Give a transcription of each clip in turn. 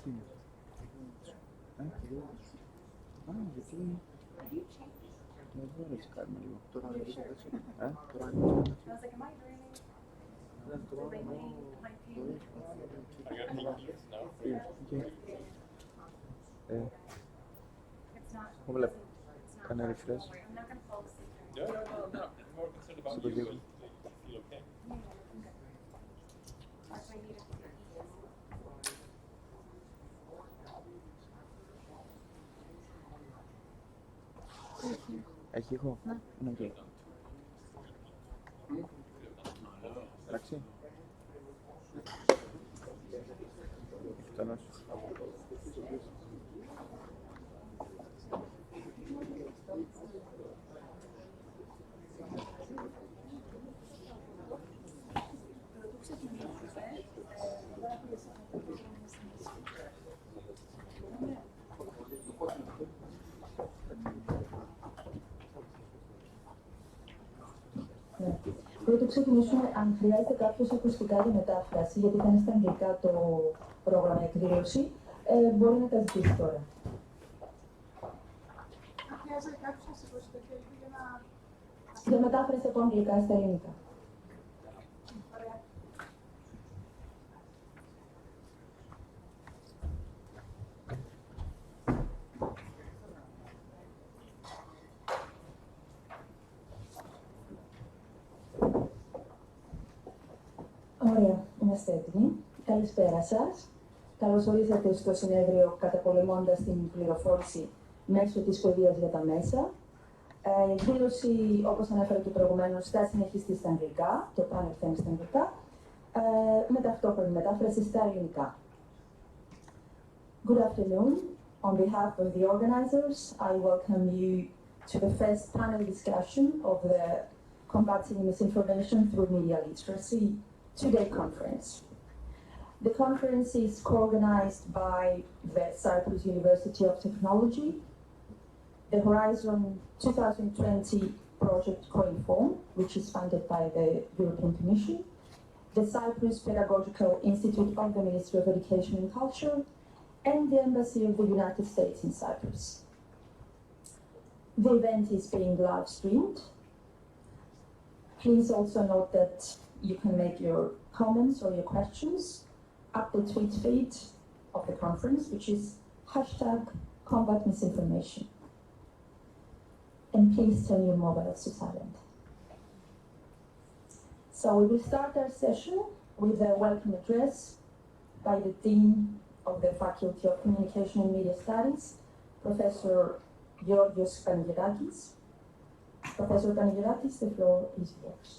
Can I refresh? No. I'm more concerned about you. You feel okay? Έχει ήχο? Ναι, και. Εντάξει. Καλώς. Πρωτού ξεκινήσουμε, αν χρειάζεται κάποιος ακουστικά για μετάφραση, γιατί θα είναι στα αγγλικά το πρόγραμμα εκδήλωση, μπορεί να τα ζητήσει τώρα. Χρειάζεται κάποιος ακουστικά για να... Για μετάφραση από αγγλικά στα ελληνικά. Ωραία, είμαστε έτοιμοι. Καλησπέρα σας. Καλώς ορίσατε στο συνέδριο καταπολεμώντας την πληροφόρηση μέσω της παιδείας για τα μέσα. Η εκδήλωση, όπως ανέφερα και προηγουμένως, θα συνεχιστεί στα αγγλικά, το πάνελ θα είναι στα αγγλικά, με ταυτόχρονη μετάφραση στα ελληνικά. Good afternoon. On behalf of the organizers, I welcome you to the first panel discussion of the Combating Misinformation Through Media Literacy two-day conference. The conference is co-organized by the Cyprus University of Technology, the Horizon 2020 project COINFORM, which is funded by the European Commission, the Cyprus Pedagogical Institute of the Ministry of Education and Culture, and the Embassy of the United States in Cyprus. The event is being live streamed. Please also note that you can make your comments or your questions up the tweet feed of the conference, which is #CombatMisinformation. And please turn your mobiles to silent. So we will start our session with a welcome address by the Dean of the Faculty of Communication and Media Studies, Professor Georgios Panelists. Professor Panelists, the floor is yours.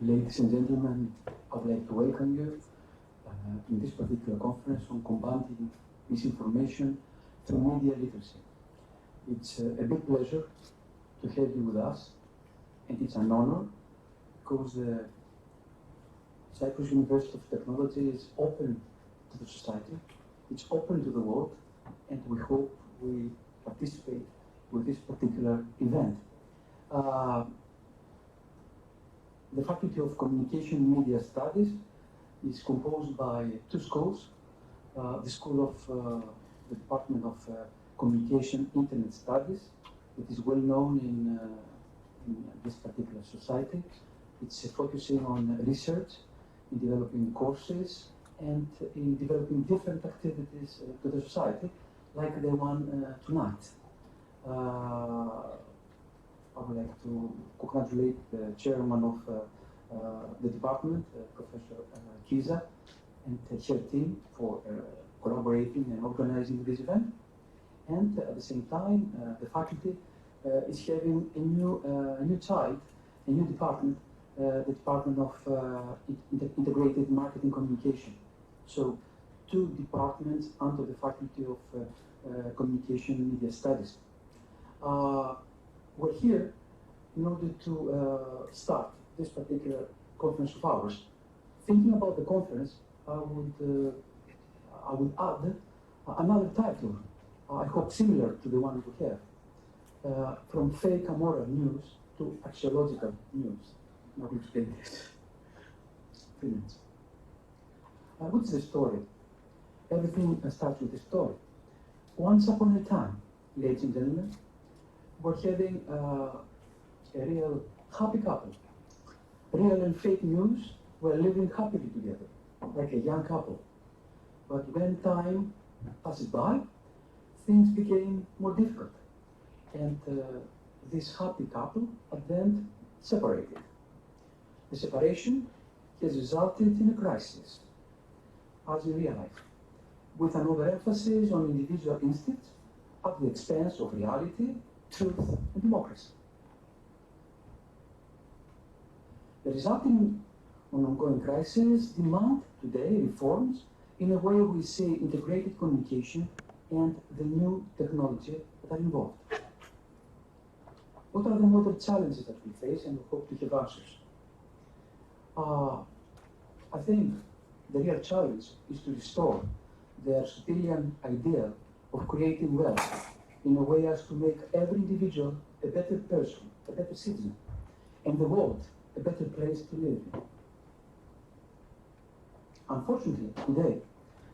Ladies and gentlemen, I would like to welcome you in this particular conference on combating misinformation through media literacy. It's a big pleasure to have you with us, and it's an honor because the Cyprus University of Technology is open to the society, it's open to the world, and we hope we participate with this particular event. The Faculty of Communication and Media Studies is composed by two schools. The School of the Department of Communication Internet Studies, that is well known in this particular society. It's focusing on research, in developing courses, and in developing different activities to the society, like the one tonight. I would like to congratulate the chairman of the department, Professor Geysha, and her team for collaborating and organizing this event. And at the same time, the faculty is having a new child, a new department, the Department of Integrated Marketing Communication. So, two departments under the Faculty of Communication and Media Studies. We're here in order to start this particular conference of ours. Thinking about the conference, I would add another title, I hope similar to the one we have, from fake amoral news to axiological news. Now we'll explain this. 3 minutes. What's the story? Everything starts with a story. Once upon a time, ladies and gentlemen, we're having a real happy couple. Real and fake news were living happily together, like a young couple. But when time passes by, things became more difficult. And this happy couple at the end separated. The separation has resulted in a crisis, as in real life, with an overemphasis on individual instincts at the expense of reality, truth, and democracy. The resulting ongoing crisis demand today reforms in a way we see integrated communication and the new technology that are involved. What are the modern challenges that we face, and we hope to have answers? I think the real challenge is to restore the Aristotelian ideal of creating wealth in a way as to make every individual a better person, a better citizen, and the world a better place to live in. Unfortunately, today,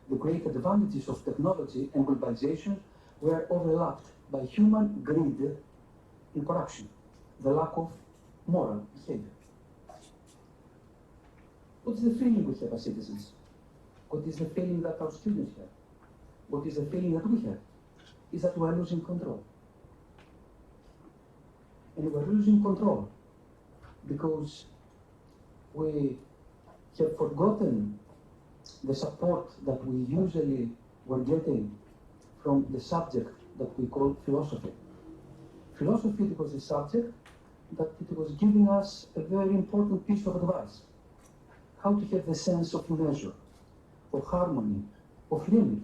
the great advantages of technology and globalization were overlapped by human greed and corruption, the lack of moral behavior. What's the feeling we have as citizens? What is the feeling that our students have? What is the feeling that we have? Is that we are losing control. And we are losing control because we have forgotten the support that we usually were getting from the subject that we call philosophy. Philosophy was a subject that it was giving us a very important piece of advice. How to have the sense of measure, of harmony, of limit,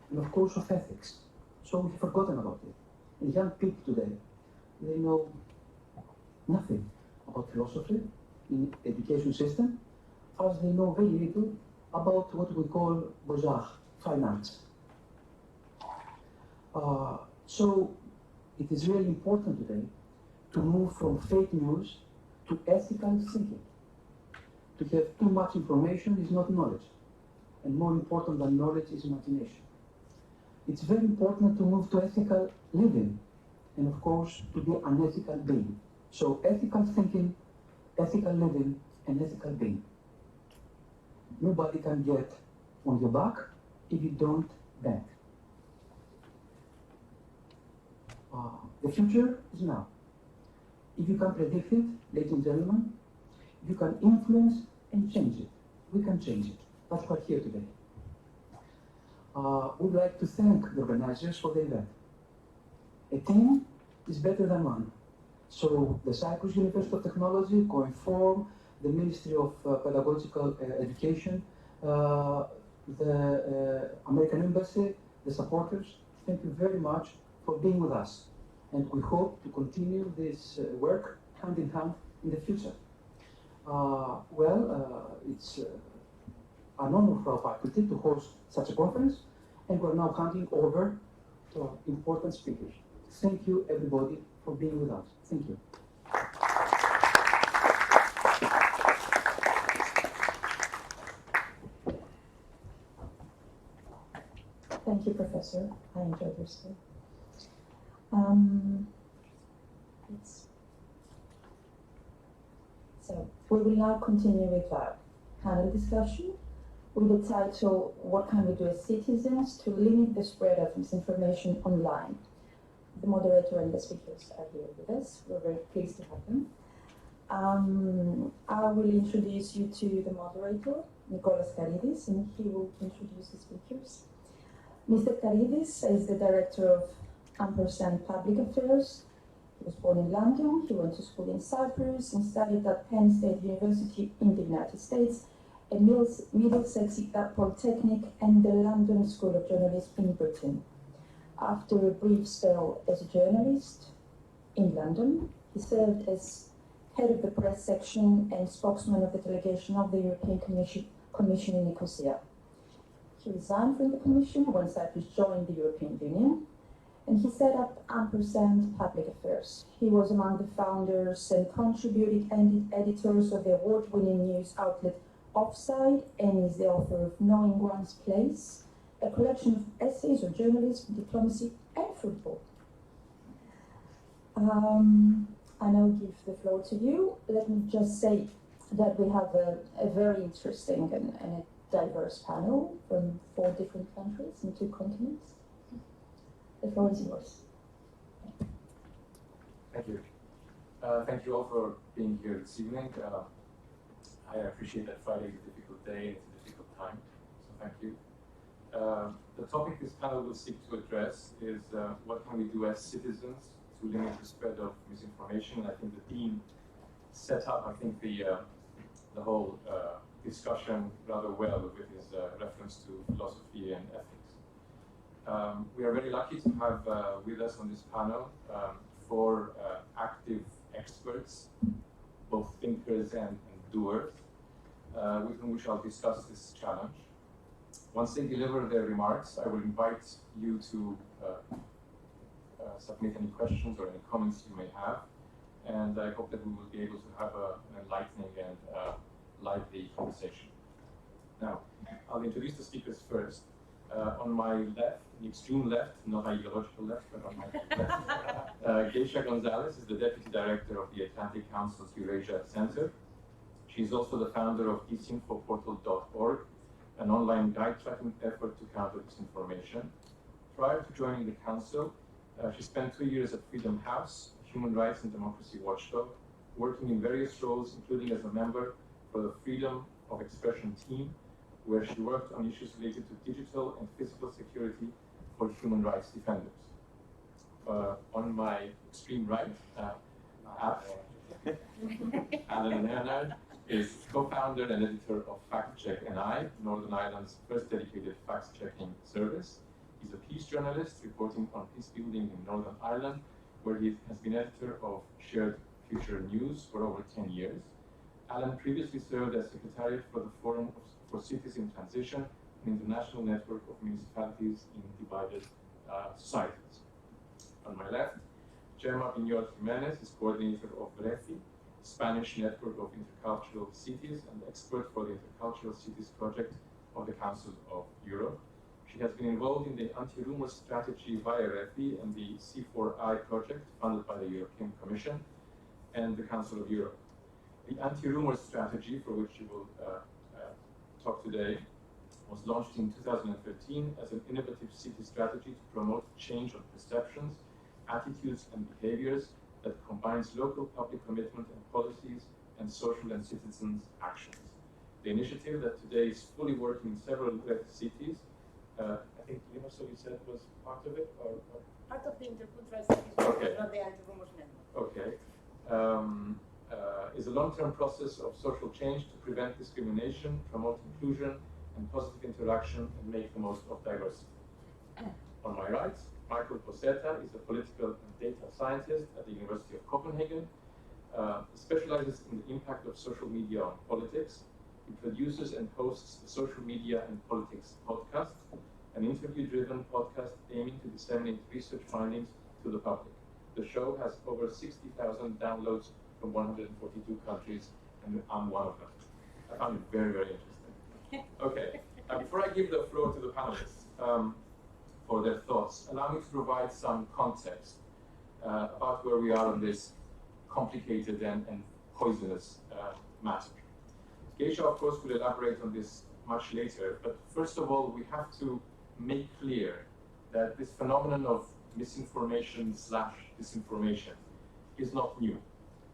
and of course of ethics. So we've forgotten about it. And young people today, they know nothing about philosophy in the education system, as they know very little about what we call beaux-arts, fine arts. So it is really important today to move from fake news to ethical thinking. To have too much information is not knowledge, and more important than knowledge is imagination. It's very important to move to ethical living, and of course to be an ethical being. So ethical thinking, ethical living, and ethical being. Nobody can get on your back if you don't bend. The future is now. If you can predict it, ladies and gentlemen, you can influence and change it. We can change it. That's why we're here today. We'd like to thank the organizers for the event. A team is better than one. So the Cyprus University of Technology, COINFORM, the Ministry of Pedagogical Education, the American Embassy, the supporters, thank you very much for being with us. And we hope to continue this work hand in hand in the future. It's an honor for our faculty to host such a conference, and we're now handing over to our important speakers. Thank you, everybody, for being with us. Thank you. Thank you, Professor. I enjoyed your speech. So we will now continue with our panel discussion with the title, What Can We Do as Citizens to Limit the Spread of Misinformation Online? The moderator and the speakers are here with us. We're very pleased to have them. I will introduce you to the moderator, Karides, and he will introduce the speakers. Mr. Karides is the director of Ampersand Public Affairs. He was born in London. He went to school in Cyprus and studied at Penn State University in the United States, at Middlesex Polytechnic and the London School of Journalism in Britain. After a brief spell as a journalist, in London. He served as head of the press section and spokesman of the delegation of the European Commission in Nicosia. He resigned from the Commission when Cyprus joined the European Union, and he set up Ampersand Public Affairs. He was among the founders and contributing editors of the award-winning news outlet Offside, and is the author of Knowing One's Place, a collection of essays on journalism, diplomacy, and football. I now give the floor to you. Let me just say that we have a very interesting and a diverse panel from 4 different countries and 2 continents. The floor is yours. Thank you. Thank you all for being here this evening. I appreciate that Friday is a difficult day and it's a difficult time, so thank you. The topic this panel will seek to address is what can we do as citizens to limit the spread of misinformation. I think the theme set up, the whole discussion rather well with his reference to philosophy and ethics. We are very lucky to have with us on this panel 4 active experts, both thinkers and doers, with whom we shall discuss this challenge. Once they deliver their remarks, I will invite you to submit any questions or any comments you may have, and I hope that we will be able to have an enlightening and lively conversation. Now, I'll introduce the speakers first. On my left, the extreme left, not ideological left, but on my left, Geysha Gonzalez is the Deputy Director of the Atlantic Council's Eurasia Center. She's also the founder of disinfoportal.org, an online guide tracking effort to counter disinformation. Prior to joining the Council, she spent 2 years at Freedom House, a human rights and democracy watchdog, working in various roles, including as a member for the Freedom of Expression team, where she worked on issues related to digital and physical security for human rights defenders. On my extreme right, Allan and Leonard is co-founder and editor of FactCheckNI, Northern Ireland's first dedicated facts-checking service. He's a peace journalist reporting on peace building in Northern Ireland, where he has been editor of Shared Future News for over 10 years. Allan previously served as Secretariat for the Forum for Cities in Transition, an international network of municipalities in divided societies. On my left, Gemma Pinyol-Jiménez is coordinator of RECI-Spanish network of intercultural cities and expert for the Intercultural Cities project of the Council of Europe. She has been involved in the anti-rumor strategy via RECI and the C4I project funded by the European Commission and the Council of Europe. The anti-rumor strategy, for which you will talk today, was launched in 2013 as an innovative city strategy to promote change of perceptions, attitudes and behaviors that combines local public commitment and policies and social and citizens' actions. The initiative that today is fully working in several cities, I think you said was part of it? Or? Part of the Intercultural Cities, okay. Not the Anti-Rumors Network. Okay. Is a long-term process of social change to prevent discrimination, promote inclusion and positive interaction, and make the most of diversity. On my right, Bossetta is a political and data scientist at the University of Copenhagen. He specializes in the impact of social media on politics. He produces and hosts the Social Media and Politics podcast, an interview-driven podcast aiming to disseminate research findings to the public. The show has over 60,000 downloads from 142 countries, and I'm one of them. I found it very, very interesting. Okay, before I give the floor to the panelists for their thoughts, allow me to provide some context about where we are on this complicated and poisonous matter. Geysha, of course, will elaborate on this much later, but first of all, we have to make clear that this phenomenon of misinformation/disinformation is not new.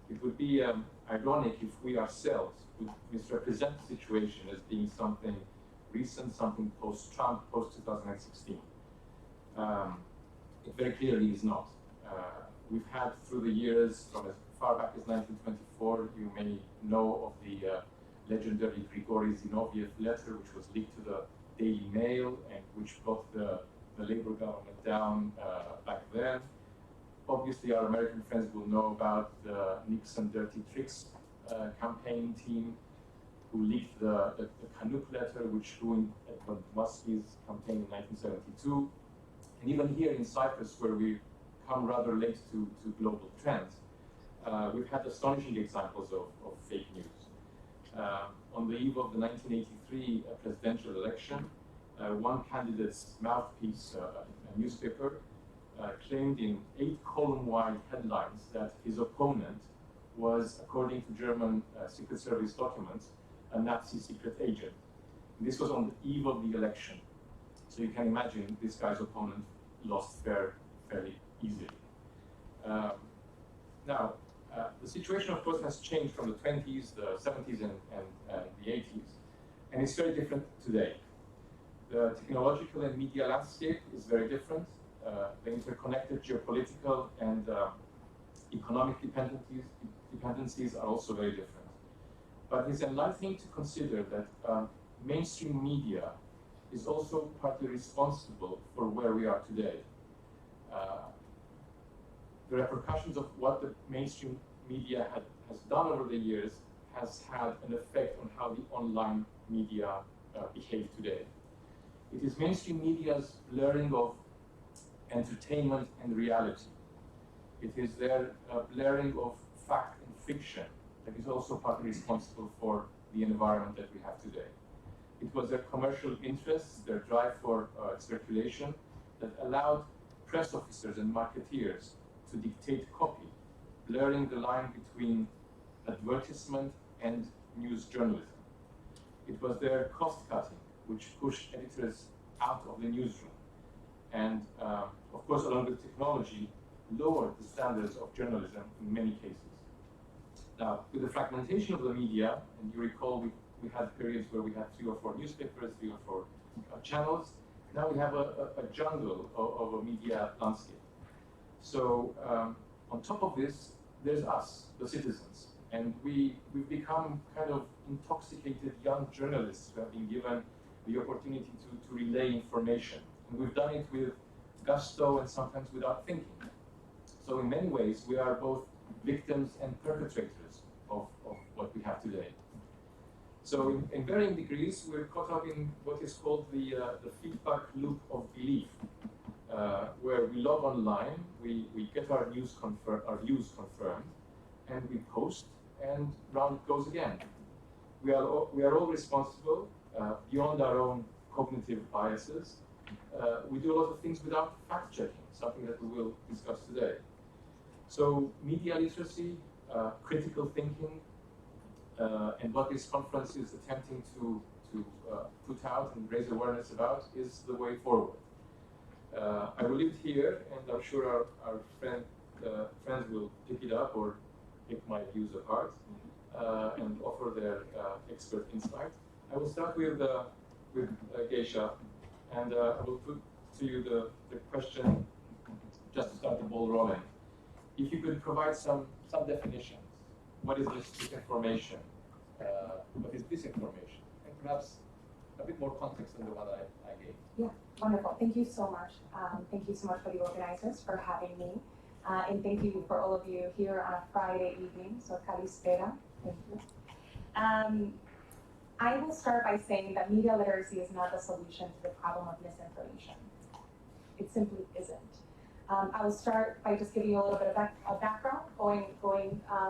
It would be ironic if we ourselves would misrepresent the situation as being something recent, something post-Trump, post-2016. It very clearly is not. We've had through the years, from as far back as 1924, you may know of the legendary Grigori Zinoviev letter, which was leaked to the Daily Mail and which brought the Labour government down back then. Obviously, our American friends will know about the Nixon Dirty Tricks campaign team who leaked the Canuck letter, which ruined Edward Muskie's campaign in 1972. And even here in Cyprus, where we come rather late to global trends, we've had astonishing examples of fake news. On the eve of the 1983 presidential election, one candidate's mouthpiece, a newspaper, claimed in 8-column-wide headlines that his opponent was, according to German Secret Service documents, a Nazi secret agent. And this was on the eve of the election. So you can imagine this guy's opponent lost fairly easily. Now, the situation, of course, has changed from the 20s, the 70s, and the 80s. And it's very different today. The technological and media landscape is very different. The interconnected geopolitical and economic dependencies are also very different. But it's enlightening to consider that mainstream media is also partly responsible for where we are today. The repercussions of what the mainstream media has done over the years has had an effect on how the online media behave today. It is mainstream media's blurring of entertainment and reality. It is their blurring of fact and fiction that is also partly responsible for the environment that we have today. It was their commercial interests, their drive for circulation, that allowed press officers and marketeers to dictate copy, blurring the line between advertisement and news journalism. It was their cost cutting which pushed editors out of the newsroom, and of course, along with technology, lowered the standards of journalism in many cases. Now, with the fragmentation of the media, and you recall we had periods where we had 3 or 4 newspapers, 3 or 4 channels. Now we have a jungle of a media landscape. So on top of this, there's us, the citizens, and we've become kind of intoxicated young journalists who have been given the opportunity to relay information. And we've done it with gusto and sometimes without thinking. So in many ways, we are both victims and perpetrators of what we have today. So in varying degrees, we're caught up in what is called the feedback loop of belief, where we log online, we get our views confirmed, and we post, and round it goes again. We are all responsible, beyond our own cognitive biases. We do a lot of things without fact-checking, something that we will discuss today. So media literacy, critical thinking, and what this conference is attempting to put out and raise awareness about is the way forward. I will leave it here, and I'm sure our friends will pick it up or pick my views apart and offer their expert insight. I will start with Geysha, and I will put to you the question just to start the ball rolling. If you could provide some definitions. What is this misinformation? What is disinformation? And perhaps a bit more context than the one I gave. Yeah, wonderful. Thank you so much. Thank you so much for the organizers for having me. And thank you for all of you here on a Friday evening. So, Kalispera. Thank you. I will start by saying that media literacy is not the solution to the problem of misinformation. It simply isn't. I will start by just giving you a little bit of background, going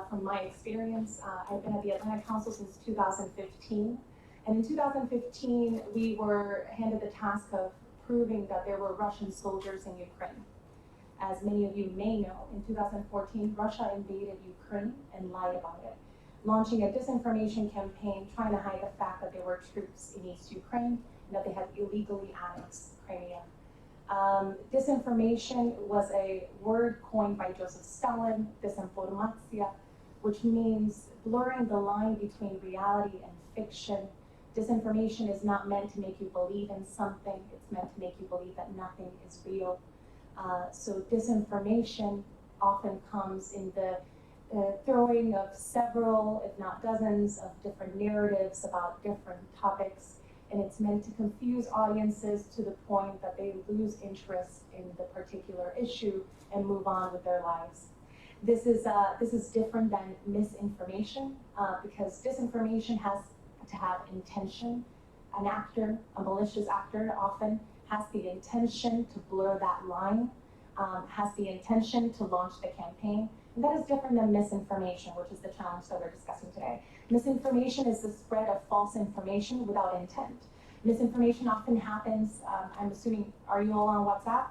from my experience. I've been at the Atlantic Council since 2015. And in 2015, we were handed the task of proving that there were Russian soldiers in Ukraine. As many of you may know, in 2014, Russia invaded Ukraine and lied about it, launching a disinformation campaign trying to hide the fact that there were troops in East Ukraine and that they had illegally annexed Crimea. Disinformation was a word coined by Joseph Stalin, disinformacja, which means blurring the line between reality and fiction. Disinformation is not meant to make you believe in something, it's meant to make you believe that nothing is real. So disinformation often comes in the throwing of several, if not dozens, of different narratives about different topics and it's meant to confuse audiences to the point that they lose interest in the particular issue and move on with their lives. This is different than misinformation because disinformation has to have intention. An actor, a malicious actor, often has the intention to blur that line, has the intention to launch the campaign. And that is different than misinformation, which is the challenge that we're discussing today. Misinformation is the spread of false information without intent. Misinformation often happens, I'm assuming, are you all on WhatsApp?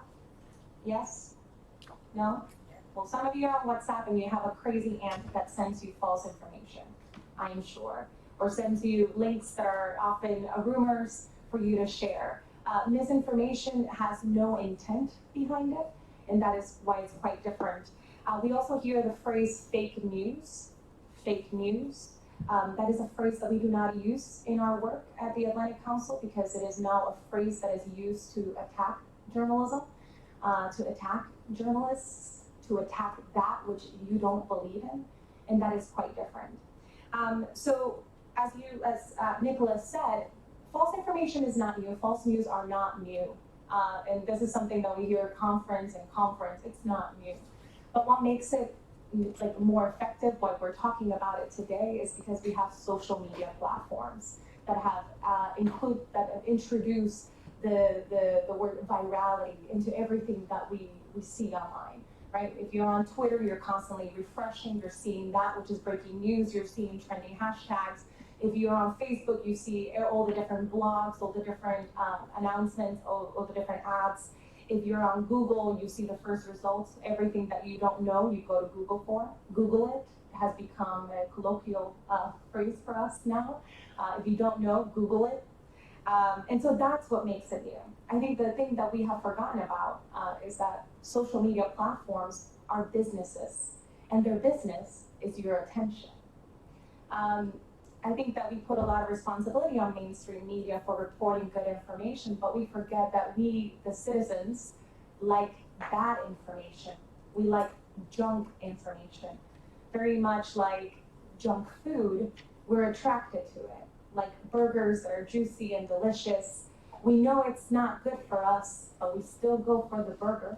Yes? No? Well, some of you are on WhatsApp and you have a crazy aunt that sends you false information, I am sure, or sends you links that are often rumors for you to share. Misinformation has no intent behind it, and that is why it's quite different. We also hear the phrase fake news. Fake news. That is a phrase that we do not use in our work at the Atlantic Council because it is now a phrase that is used to attack journalism, to attack journalists, to attack that which you don't believe in, and that is quite different. So as Nicholas said, false information is not new. False news are not new. And this is something that we hear conference and conference. It's not new. But what makes it like more effective, why we're talking about it today, is because we have social media platforms that have introduced the word virality into everything that we see online. Right? If you're on Twitter, you're constantly refreshing, you're seeing that which is breaking news, you're seeing trending hashtags. If you're on Facebook, you see all the different blogs, all the different announcements, all the different ads. If you're on Google, you see the first results. Everything that you don't know, you go to Google for. Google it has become a colloquial phrase for us now. If you don't know, Google it. And so that's what makes it new. I think the thing that we have forgotten about is that social media platforms are businesses, and their business is your attention. I think that we put a lot of responsibility on mainstream media for reporting good information, but we forget that we, the citizens, like bad information. We like junk information. Very much like junk food, we're attracted to it. Like burgers that are juicy and delicious. We know it's not good for us, but we still go for the burger.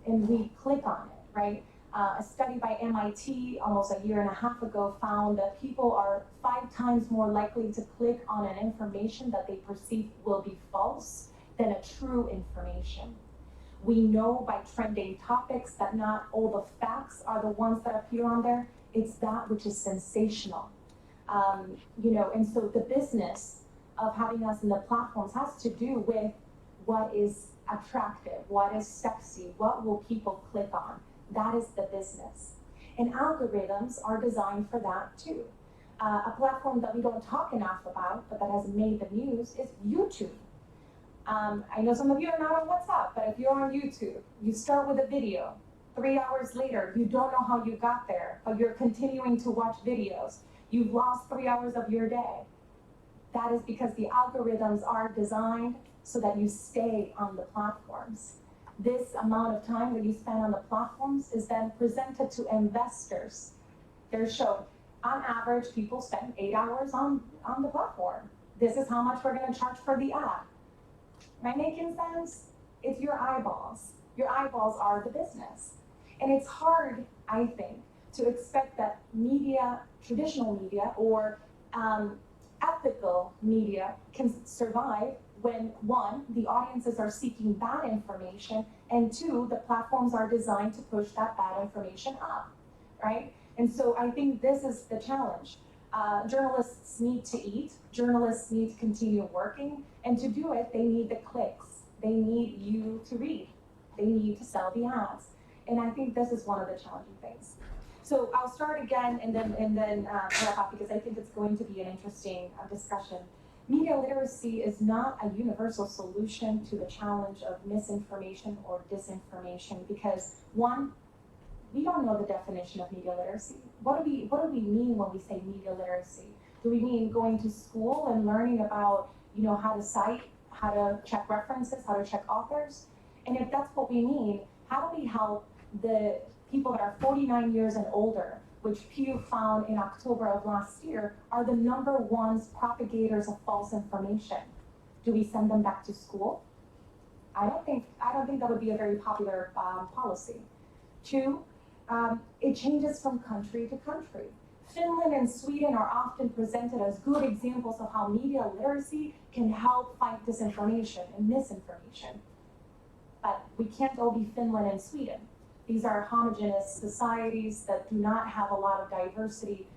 And we click on it, right? A study by MIT almost a year and a half ago found that people are 5 times more likely to click on an information that they perceive will be false than a true information. We know by trending topics that not all the facts are the ones that appear on there. It's that which is sensational. And so the business of having us in the platforms has to do with what is attractive, what is sexy, what will people click on. That is the business. And algorithms are designed for that too. A platform that we don't talk enough about, but that has made the news, is YouTube. I know some of you are not on WhatsApp, but if you're on YouTube, you start with a video. 3 hours later, you don't know how you got there, but you're continuing to watch videos. You've lost 3 hours of your day. That is because the algorithms are designed so that you stay on the platforms. This amount of time that you spend on the platforms is then presented to investors. They're shown, on average, people spend 8 hours on the platform. This is how much we're going to charge for the ad. Am I making sense? It's your eyeballs. Your eyeballs are the business. And it's hard, I think, to expect that media, traditional media, or ethical media can survive when, 1, the audiences are seeking bad information, and 2, the platforms are designed to push that bad information up, right? And so I think this is the challenge. Journalists need to eat, journalists need to continue working, and to do it, they need the clicks. They need you to read. They need to sell the ads. And I think this is one of the challenging things. So I'll start again and then wrap up because I think it's going to be an interesting discussion. Media literacy is not a universal solution to the challenge of misinformation or disinformation because 1, we don't know the definition of media literacy. What do we mean when we say media literacy? Do we mean going to school and learning about how to cite, how to check references, how to check authors? And if that's what we mean, how do we help the people that are 49 years and older which Pew found in October of last year, are the #1 propagators of false information. Do we send them back to school? I don't think that would be a very popular policy. 2, it changes from country to country. Finland and Sweden are often presented as good examples of how media literacy can help fight disinformation and misinformation. But we can't all be Finland and Sweden. These are homogeneous societies that do not have a lot of diversity.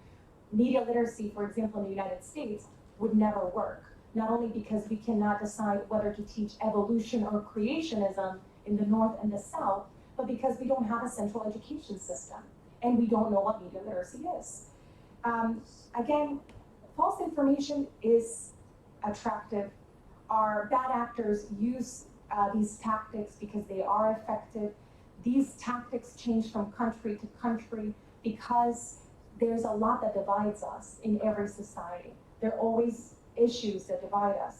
Media literacy, for example, in the United States, would never work. Not only because we cannot decide whether to teach evolution or creationism in the North and the South, but because we don't have a central education system and we don't know what media literacy is. Again, false information is attractive. Our bad actors use these tactics because they are effective. These tactics change from country to country because there's a lot that divides us in every society. There are always issues that divide us.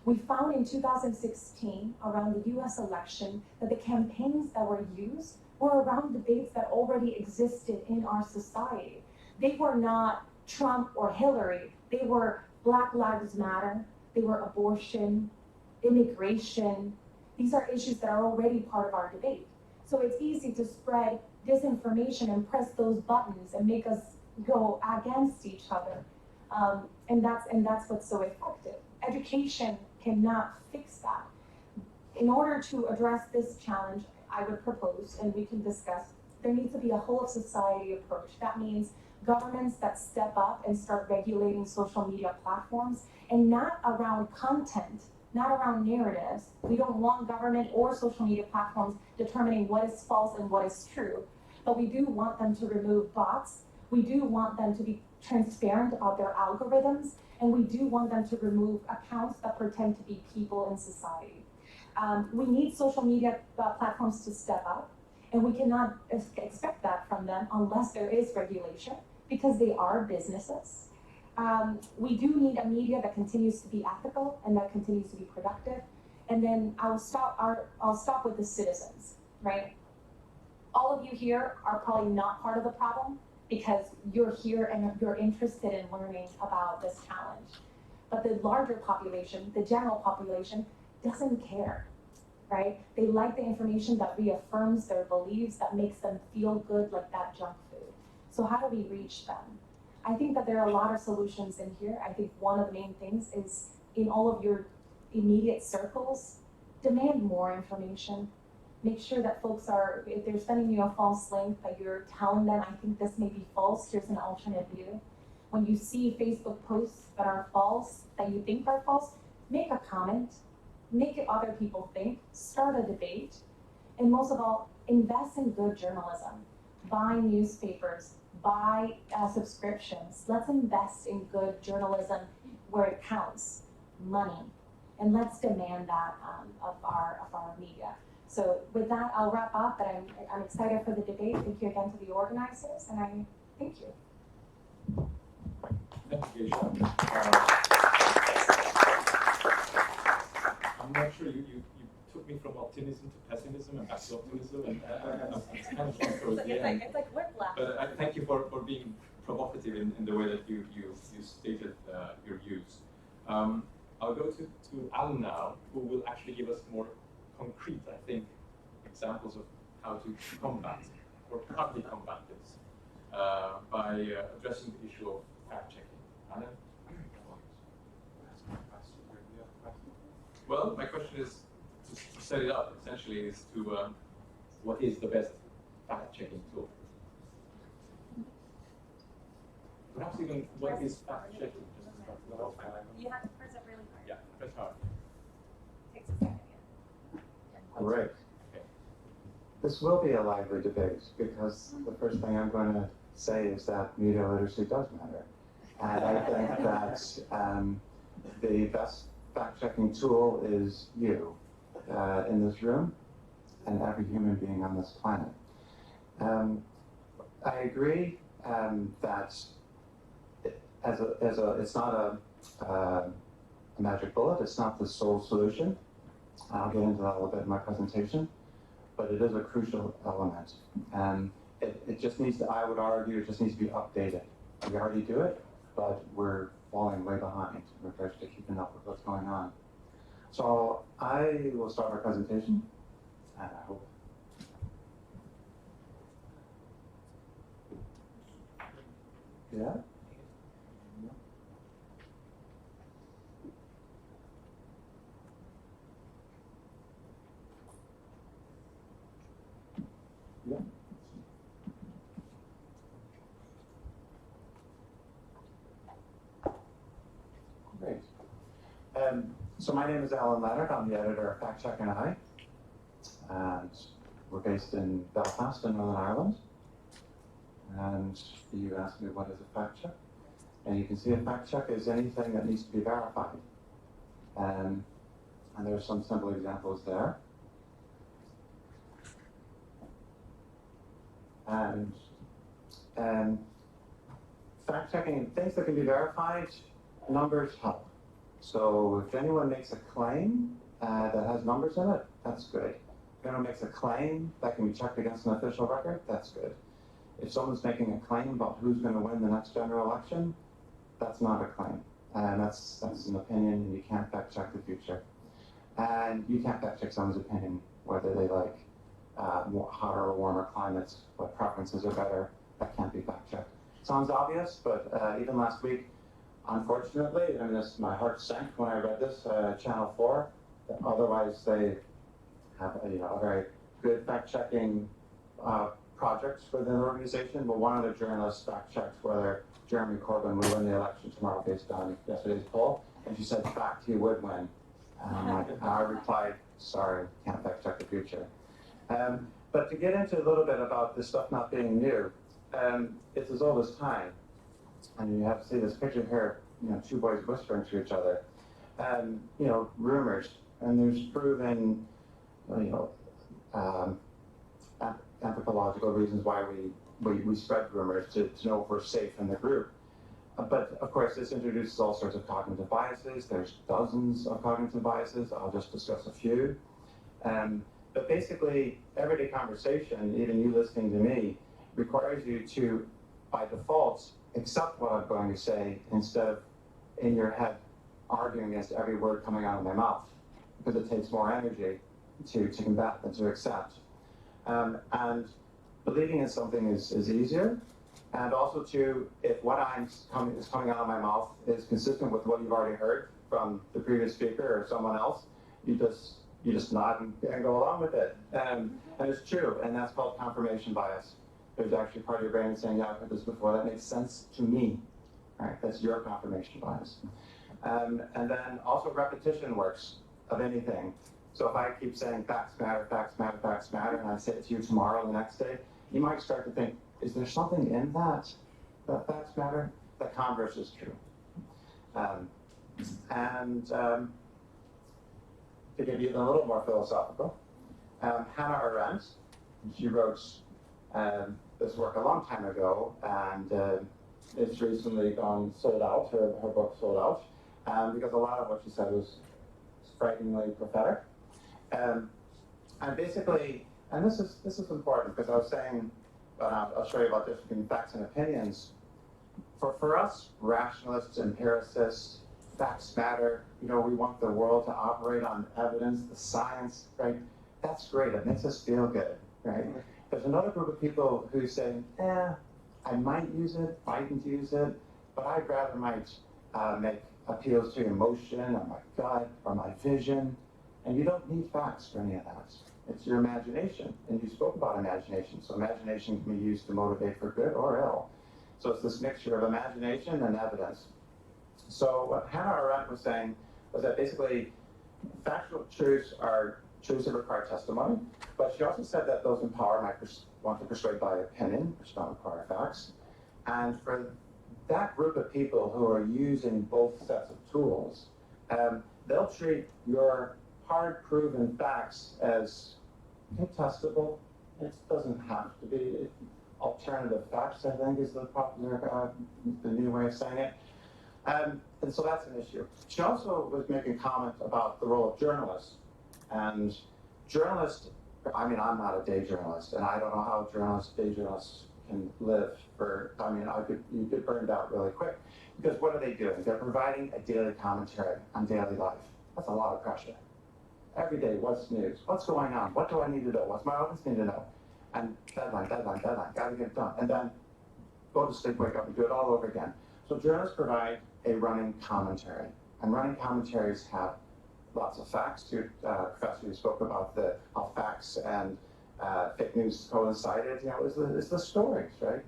We found in 2016, around the US election, that the campaigns that were used were around debates that already existed in our society. They were not Trump or Hillary. They were Black Lives Matter. They were abortion, immigration. These are issues that are already part of our debate. So it's easy to spread disinformation and press those buttons and make us go against each other. And that's what's so effective. Education cannot fix that. In order to address this challenge, I would propose, and we can discuss, there needs to be a whole of society approach. That means governments that step up and start regulating social media platforms, and not around content, not around narratives. We don't want government or social media platforms determining what is false and what is true, but we do want them to remove bots. We do want them to be transparent about their algorithms, and we do want them to remove accounts that pretend to be people in society. We need social media platforms to step up, and we cannot expect that from them unless there is regulation, because they are businesses. We do need a media that continues to be ethical and that continues to be productive. And then I'll stop with the citizens, right? All of you here are probably not part of the problem because you're here and you're interested in learning about this challenge. But the larger population, the general population, doesn't care, right? They like the information that reaffirms their beliefs, that makes them feel good, like that junk food. So how do we reach them? I think that there are a lot of solutions in here. I think one of the main things is in all of your immediate circles, demand more information. Make sure that folks are, if they're sending you a false link, that you're telling them, I think this may be false, here's an alternate view. When you see Facebook posts that are false, that you think are false, make a comment, make it other people think, start a debate, and most of all, invest in good journalism. Buy newspapers, buy subscriptions. Let's invest in good journalism where it counts, money, and let's demand that of our media. So with that, I'll wrap up, but I'm excited for the debate. Thank you again to the organizers, and I thank you. Thank you, Geysha. I'm not sure you took me from optimism to pessimism and back to optimism, and it's kind of towards the end. It's like whiplash. But I thank you for being provocative in the way that you stated your views. I'll go to Allan now, who will actually give us more concrete, I think, examples of how to combat or partly combat this by addressing the issue of fact-checking. Allan? Well, my question is, to set it up, essentially, is to what is the best fact-checking tool? Perhaps even what is fact-checking? You have to press it really hard. Yeah, press hard. Takes a second. Great. Okay. This will be a lively debate because the first thing I'm going to say is that media literacy does matter. And I think that the best fact-checking tool is you in this room and every human being on this planet. I agree that it's not a magic bullet, it's not the sole solution. I'll get into that a little bit in my presentation, but it is a crucial element. it just needs to, I would argue, it just needs to be updated. We already do it, but we're falling way behind in regards to keeping up with what's going on. So I will start our presentation, and I hope. Yeah? Yeah. Great. So my name is Allan Leonard. I'm the editor of FactCheckNI, and we're based in Belfast in Northern Ireland. And you asked me what is a fact check, and you can see a fact check is anything that needs to be verified. And there's some simple examples there. And fact checking, things that can be verified, numbers help. So if anyone makes a claim that has numbers in it, that's good. If anyone makes a claim that can be checked against an official record, that's good. If someone's making a claim about who's going to win the next general election, that's not a claim. And that's an opinion, and you can't fact check the future. And you can't fact check someone's opinion, whether they like hotter or warmer climates, what preferences are better. That can't be fact checked. Sounds obvious, but even last week, unfortunately, I mean, my heart sank when I read this, Channel 4. Otherwise, they have a very good fact-checking project within the organization, but one of the journalists fact-checked whether Jeremy Corbyn would win the election tomorrow based on yesterday's poll, and she said, fact, he would win. I replied, sorry, can't fact-check the future. But to get into a little bit about this stuff not being new, it's as old as time. And you have to see this picture here, two boys whispering to each other. Rumors, and there's proven, anthropological reasons why we spread rumors to know if we're safe in the group. But of course, this introduces all sorts of cognitive biases. There's dozens of cognitive biases. I'll just discuss a few. But basically, everyday conversation, even you listening to me, requires you to, by default, accept what I'm going to say instead of in your head arguing against every word coming out of my mouth, because it takes more energy to combat than to accept. And believing in something is easier, and also if what is coming out of my mouth is consistent with what you've already heard from the previous speaker or someone else, you just nod and go along with it. And it's true, and that's called confirmation bias. There's actually part of your brain saying, yeah, I've heard this before, that makes sense to me. All right, that's your confirmation bias. And then also repetition works of anything. So if I keep saying facts matter, facts matter, facts matter, and I say it to you tomorrow, the next day, you might start to think, is there something in that facts matter? The converse is true. To give you a little more philosophical, Hannah Arendt, she wrote this work a long time ago, and it's recently sold out, her book sold out, because a lot of what she said was frighteningly prophetic. And basically, and this is important, because I was saying, I'll show you about this between facts and opinions. For us, rationalists, empiricists, facts matter, we want the world to operate on evidence, the science, right? That's great, it makes us feel good, right? There's another group of people who say, I might use it, mightn't use it, but I'd rather might make appeals to emotion or my gut or my vision. And you don't need facts for any of that. It's your imagination. And you spoke about imagination. So imagination can be used to motivate for good or ill. So it's this mixture of imagination and evidence. So what Hannah Arendt was saying was that basically factual truths are truths that require testimony, but she also said that those in power might want to persuade by opinion, which don't require facts. And for that group of people who are using both sets of tools, they'll treat your hard-proven facts as contestable. It doesn't have to be. Alternative facts, I think, is the new way of saying it. And so that's an issue. She also was making a comment about the role of journalists. And journalists I mean, I'm not a day journalist, and I don't know how day journalists can live for, I mean, you get burned out really quick. Because what are they doing? They're providing a daily commentary on daily life. That's a lot of pressure. Every day, what's news? What's going on? What do I need to know? What's my audience need to know? And deadline, gotta get it done. And then go to sleep, wake up, and do it all over again. So journalists provide a running commentary. And running commentaries have lots of facts. Professor, you spoke about how facts and fake news coincided. You know, it's the stories, right?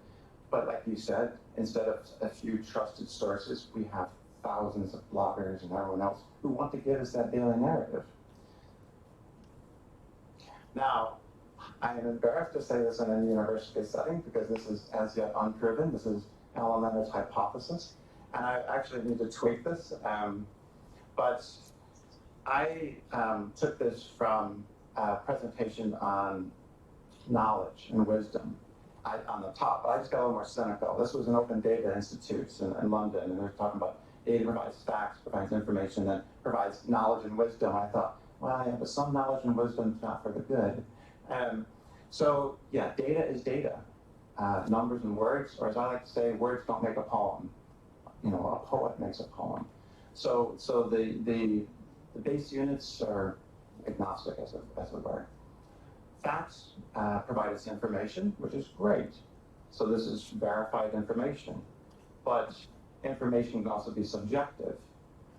But like you said, instead of a few trusted sources, we have thousands of bloggers and everyone else who want to give us that daily narrative. Now, I am embarrassed to say this in a university setting because this is as yet unproven. This is Allan Leonard's hypothesis. And I actually need to tweak this. But I took this from a presentation on knowledge and wisdom on the top, but I just got a little more cynical. This was an Open Data Institute in London, and they're talking about data provides facts, provides information, then provides knowledge and wisdom. I thought, well, yeah, but some knowledge and wisdom is not for the good. So yeah, data is data. Numbers and words, or as I like to say, words don't make a poem. You know, a poet makes a poem. So the base units are agnostic, as it were. Facts provide us information, which is great. So this is verified information. But information can also be subjective.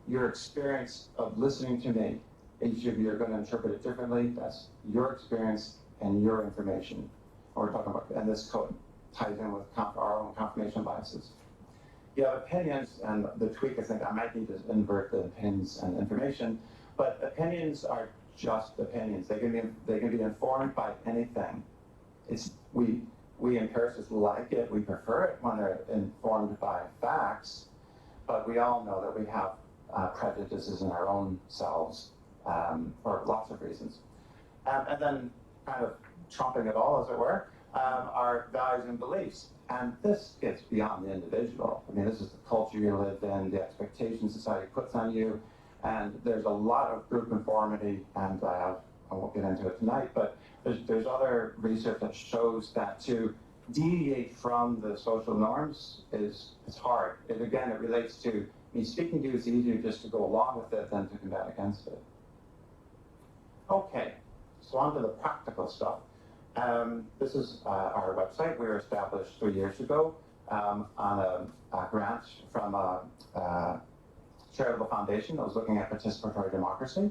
Your experience of listening to me, each of you are going to interpret it differently. That's your experience and your information. We're talking about, and this code ties in with our own confirmation biases. You have opinions, and the tweak, I think I might need to invert the opinions and information, but opinions are just opinions. They can be informed by anything. We empiricists like it, we prefer it when they're informed by facts, but we all know that we have prejudices in our own selves for lots of reasons. And then kind of trumping it all, as it were, our values and beliefs. And this gets beyond the individual. I mean, this is the culture you live in, the expectations society puts on you, and there's a lot of group conformity, and I won't get into it tonight, but there's other research that shows that to deviate from the social norms is hard. Again, it relates to me speaking to you, it's easier just to go along with it than to combat against it. Okay, so on to the practical stuff. This is our website. We were established 3 years ago on a grant from a charitable foundation that was looking at participatory democracy.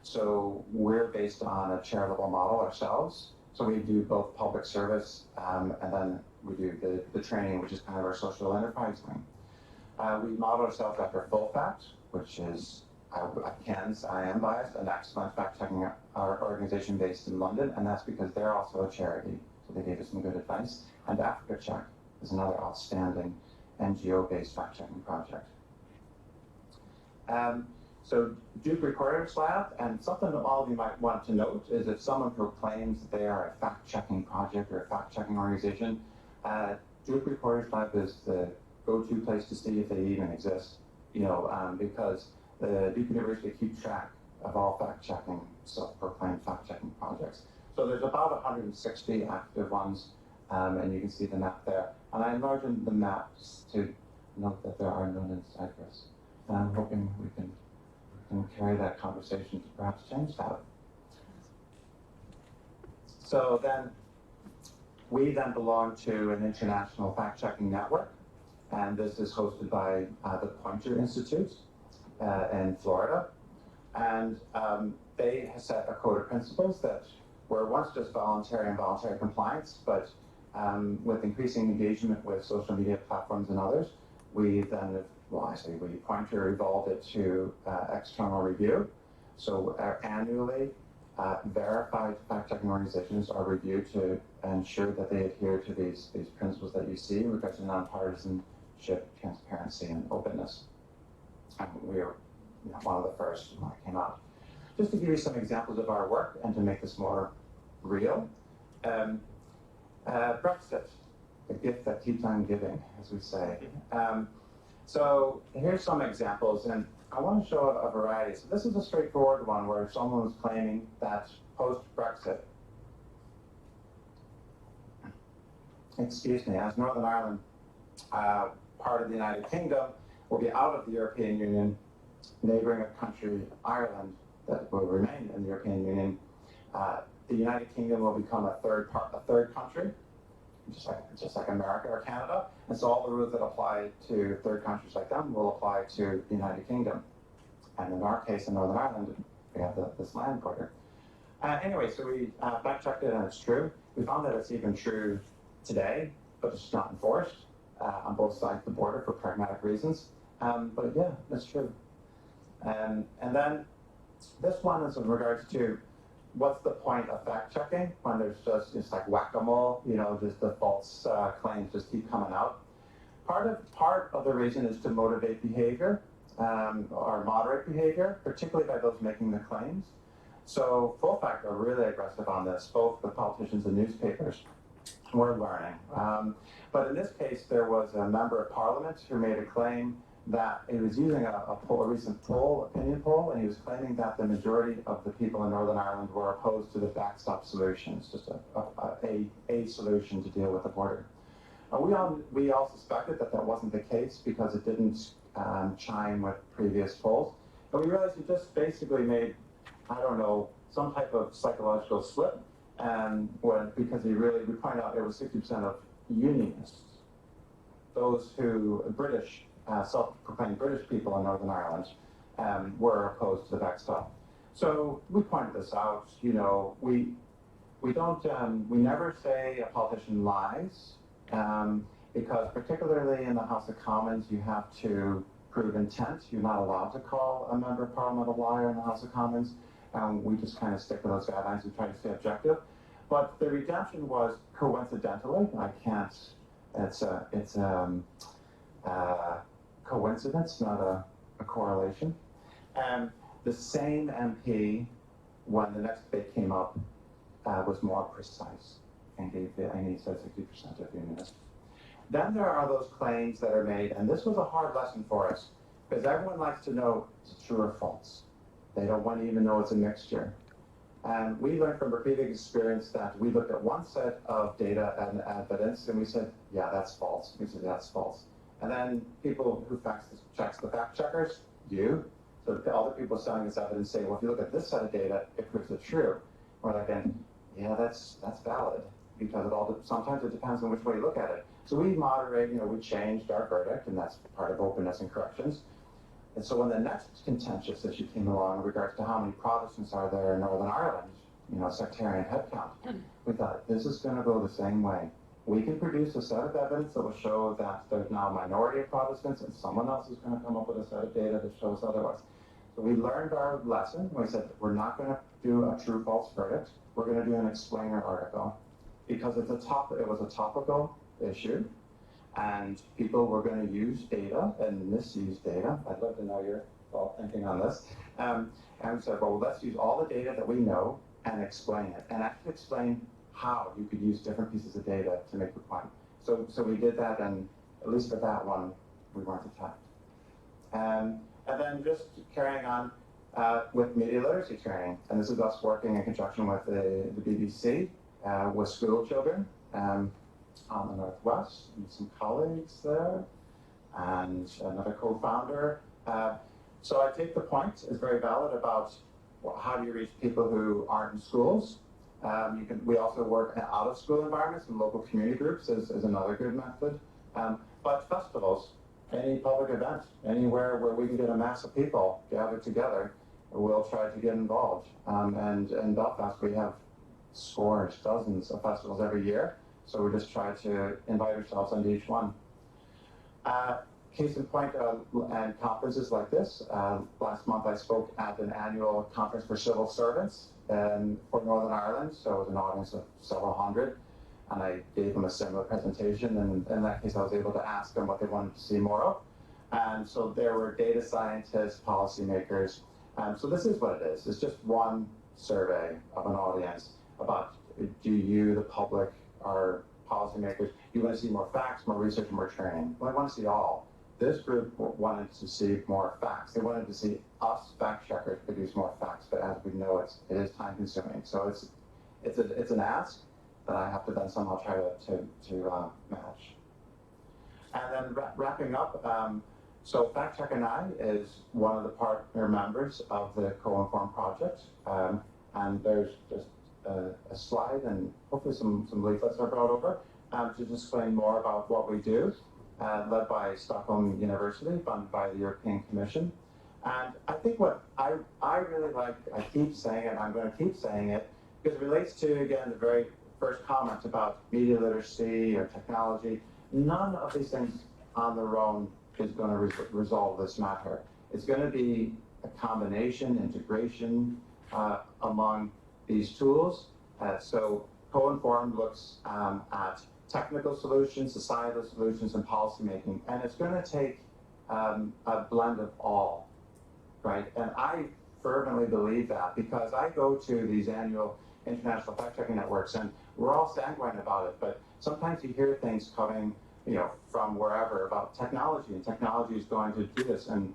So we're based on a charitable model ourselves. So we do both public service and then we do the training, which is kind of our social enterprise wing. We model ourselves after Full Fact, which is, I am biased, an excellent fact-checking organization based in London, and that's because they're also a charity, so they gave us some good advice. And Africa Check is another outstanding NGO-based fact-checking project. So Duke Recorder's Lab, and something that all of you might want to note is if someone proclaims that they are a fact-checking project or a fact-checking organization, Duke Recorder's Lab is the go-to place to see if they even exist, because the Duke University keeps track of all fact-checking, self-proclaimed fact-checking projects. So there's about 160 active ones, and you can see the map there. And I enlarged the maps to note that there are none in Cyprus. And I'm hoping we can carry that conversation to perhaps change that. So then, we then belong to an international fact-checking network, and this is hosted by the Pointer Institute in Florida. And they have set a code of principles that were once just voluntary and voluntary compliance, but with increasing engagement with social media platforms and others, we then, Pointer evolved it to external review. So annually, verified fact-checking organizations are reviewed to ensure that they adhere to these principles that you see in regards to nonpartisanship, transparency, and openness. And we are one of the first when it came out. Just to give you some examples of our work and to make this more real, Brexit, the gift that keeps on giving, as we say. So here's some examples, and I want to show a variety. So this is a straightforward one where someone was claiming that post-Brexit, as Northern Ireland, part of the United Kingdom, will be out of the European Union, neighboring country Ireland that will remain in the European Union, the United Kingdom will become a third country, just like America or Canada, and so all the rules that apply to third countries like them will apply to the United Kingdom. And in our case, in Northern Ireland, we have this land border. Anyway, so we fact-checked it, and it's true. We found that it's even true today, but it's not enforced on both sides of the border for pragmatic reasons. But yeah, that's true. And then this one is in regards to what's the point of fact-checking when there's just like whack-a-mole, you know, just the false claims just keep coming out. Part of the reason is to motivate behavior or moderate behavior, particularly by those making the claims. So Full Fact are really aggressive on this, both the politicians and newspapers. We're learning. But in this case, there was a member of parliament who made a claim that he was using a recent opinion poll, and he was claiming that the majority of the people in Northern Ireland were opposed to the backstop solution. It's just a solution to deal with the border. We all suspected that wasn't the case because it didn't chime with previous polls. And we realized he just basically made, I don't know, some type of psychological slip, because we pointed out it was 60% of unionists, those who self-proclaimed British people in Northern Ireland were opposed to the backstop. So we pointed this out. You know, we never say a politician lies, because particularly in the House of Commons, you have to prove intent. You're not allowed to call a member of Parliament a liar in the House of Commons. We just kind of stick to those guidelines and try to stay objective. But the redemption was coincidentally, it's coincidence, not a correlation. The same MP, when the next debate came up, was more precise and he said 60% of unionists. Then there are those claims that are made, and this was a hard lesson for us, because everyone likes to know it's true or false. They don't want to even know it's a mixture. And we learned from our previous experience that we looked at one set of data and evidence, and we said, yeah, that's false. We said, that's false. And then people who checks the fact checkers, so other people selling this evidence say, well, if you look at this set of data, it proves it's true. We're like, yeah, that's valid, because sometimes it depends on which way you look at it. So we we changed our verdict, and that's part of openness and corrections. And so when the next contentious issue came along in regards to how many Protestants are there in Northern Ireland, sectarian headcount, we thought this is going to go the same way. We can produce a set of evidence that will show that there's now a minority of Protestants, and someone else is going to come up with a set of data that shows otherwise. So we learned our lesson. We said we're not going to do a true-false verdict. We're going to do an explainer article, because it was a topical issue, and people were going to use data and misuse data. I'd love to know your thinking on this. And we said, well, let's use all the data that we know and explain it, and actually explain how you could use different pieces of data to make the point. So we did that, and at least for that one, we weren't attacked. And then just carrying on with media literacy training, and this is us working in conjunction with the BBC, with school children on the Northwest, and some colleagues there, and another co-founder. So I take the point, it's very valid, about how do you reach people who aren't in schools. We also work in out-of-school environments, and local community groups is another good method. But festivals, any public event, anywhere where we can get a mass of people gathered together, we'll try to get involved. And in Belfast, we have scores, dozens of festivals every year, so we just try to invite ourselves into each one. Case in point, and conferences like this. Last month I spoke at an annual conference for civil servants for Northern Ireland, so it was an audience of several hundred, and I gave them a similar presentation, and in that case I was able to ask them what they wanted to see more of. And so there were data scientists, policymakers. So this is what it is. It's just one survey of an audience about, do you, the public, or policymakers, you want to see more facts, more research, and more training? Well, I want to see all. This group wanted to see more facts. They wanted to see us fact checkers produce more facts, but as we know, it is time consuming. So it's an ask that I have to then somehow try to match. And then wrapping up, so FactCheckNI is one of the partner members of the Co-Inform project, and there's just a slide and hopefully some leaflets are brought over to just explain more about what we do, led by Stockholm University, funded by the European Commission. And I think what I really like, I keep saying it, I'm going to keep saying it, because it relates to, again, the very first comment about media literacy or technology. None of these things on their own is going to resolve this matter. It's going to be a combination, integration among these tools. So Co-Inform looks at technical solutions, societal solutions, and policymaking, and it's going to take a blend of all, right? And I fervently believe that, because I go to these annual international fact-checking networks, and we're all sanguine about it, but sometimes you hear things coming, you know, from wherever about technology, and technology is going to do this. And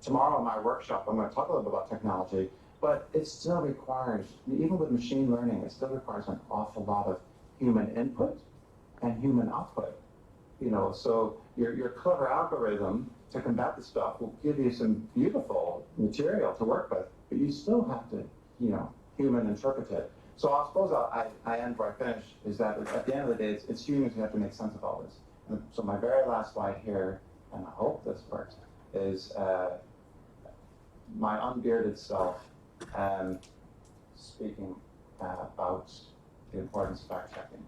tomorrow in my workshop, I'm going to talk a little bit about technology, but it still requires, even with machine learning, it still requires an awful lot of human input and human output. You know, so your clever algorithm to combat this stuff will give you some beautiful material to work with, but you still have to, you know, human interpret it. So I suppose I end where I finish, is that at the end of the day, it's humans who have to make sense of all this. And so my very last slide here, and I hope this works, is my unbearded self speaking about the importance of fact-checking.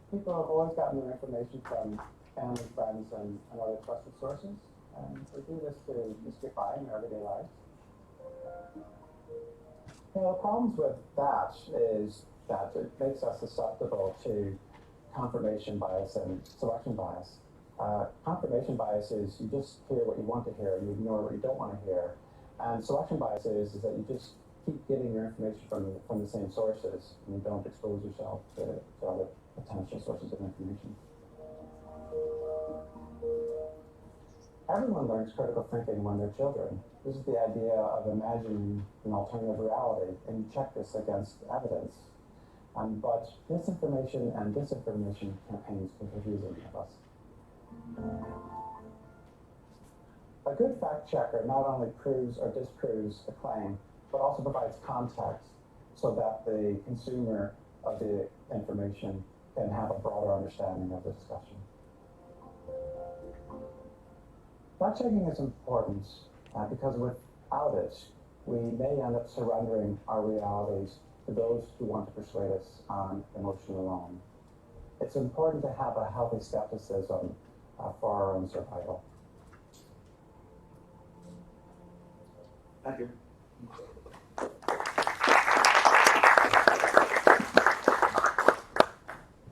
People have always gotten their information from family, friends, and other trusted sources. And they do this to mystify in their everyday lives. You know, the problems with that is that it makes us susceptible to confirmation bias and selection bias. Confirmation bias is you just hear what you want to hear, you ignore what you don't want to hear. And selection bias is that you just keep getting your information from the same sources, and you don't expose yourself to other potential sources of information. Everyone learns critical thinking when they're children. This is the idea of imagining an alternative reality, and you check this against evidence. But misinformation and disinformation campaigns can confuse any of us. A good fact checker not only proves or disproves a claim, but also provides context so that the consumer of the information can have a broader understanding of the discussion. Fact checking is important because without it, we may end up surrendering our realities to those who want to persuade us on emotion alone. It's important to have a healthy skepticism for our own survival. Thank you.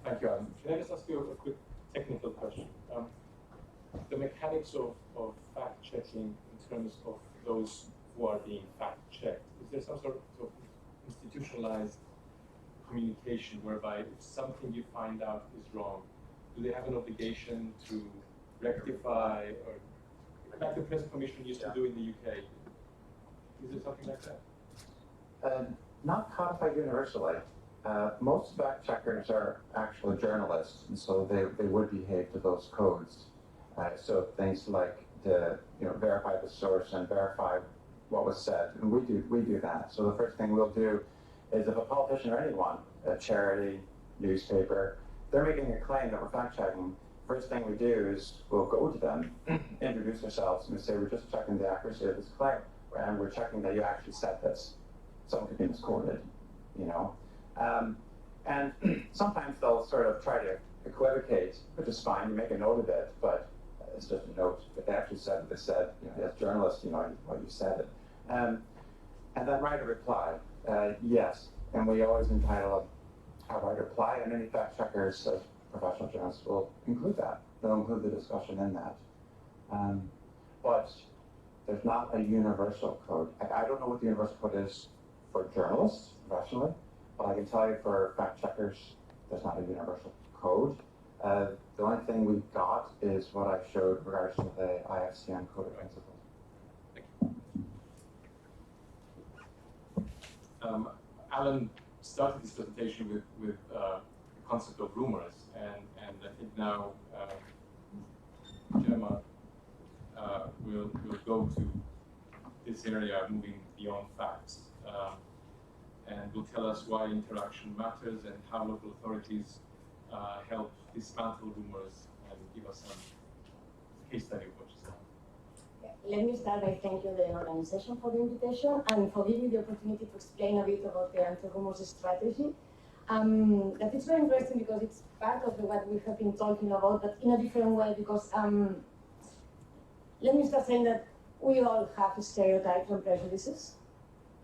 Thank you, Allan. Can I just ask you a quick technical question? The mechanics of fact-checking in terms of those who are being fact-checked, is there some sort of institutionalized communication whereby if something you find out is wrong, do they have an obligation to rectify, or like the Press Commission used to do in the UK? Is there something like that? Not codified universally. Most fact checkers are actually journalists, and so they would behave to those codes. So things like verify the source and verify what was said, and we do that. So the first thing we'll do is, if a politician or anyone, a charity, newspaper, they're making a claim that we're fact checking, first thing we do is we'll go to them, introduce ourselves, and we say we're just checking the accuracy of this claim, and we're checking that you actually said this. Someone could be misquoted, you know. And sometimes they'll sort of try to equivocate, which is fine, you make a note of it, but it's just a note. If they actually said what they said, as journalists, you said it. And then write a reply, yes. And we always entitle a write a reply, and any fact checkers as professional journalists will include that. They'll include the discussion in that. But there's not a universal code. I don't know what the universal code is for journalists professionally, but I can tell you for fact checkers, there's not a universal code. The only thing we've got is what I showed in regards to the IFCN Code of Principles. Thank you. Allan started this presentation with the concept of rumors, and I think now Gemma will go to this area, moving beyond facts, and will tell us why interaction matters and how local authorities help dismantle rumors and give us some case study of what she's done. Let me start by thanking the organization for the invitation and for giving me the opportunity to explain a bit about the anti-rumors strategy. That is very interesting because it's part of what we have been talking about, but in a different way, because let me start saying that we all have stereotypes and prejudices.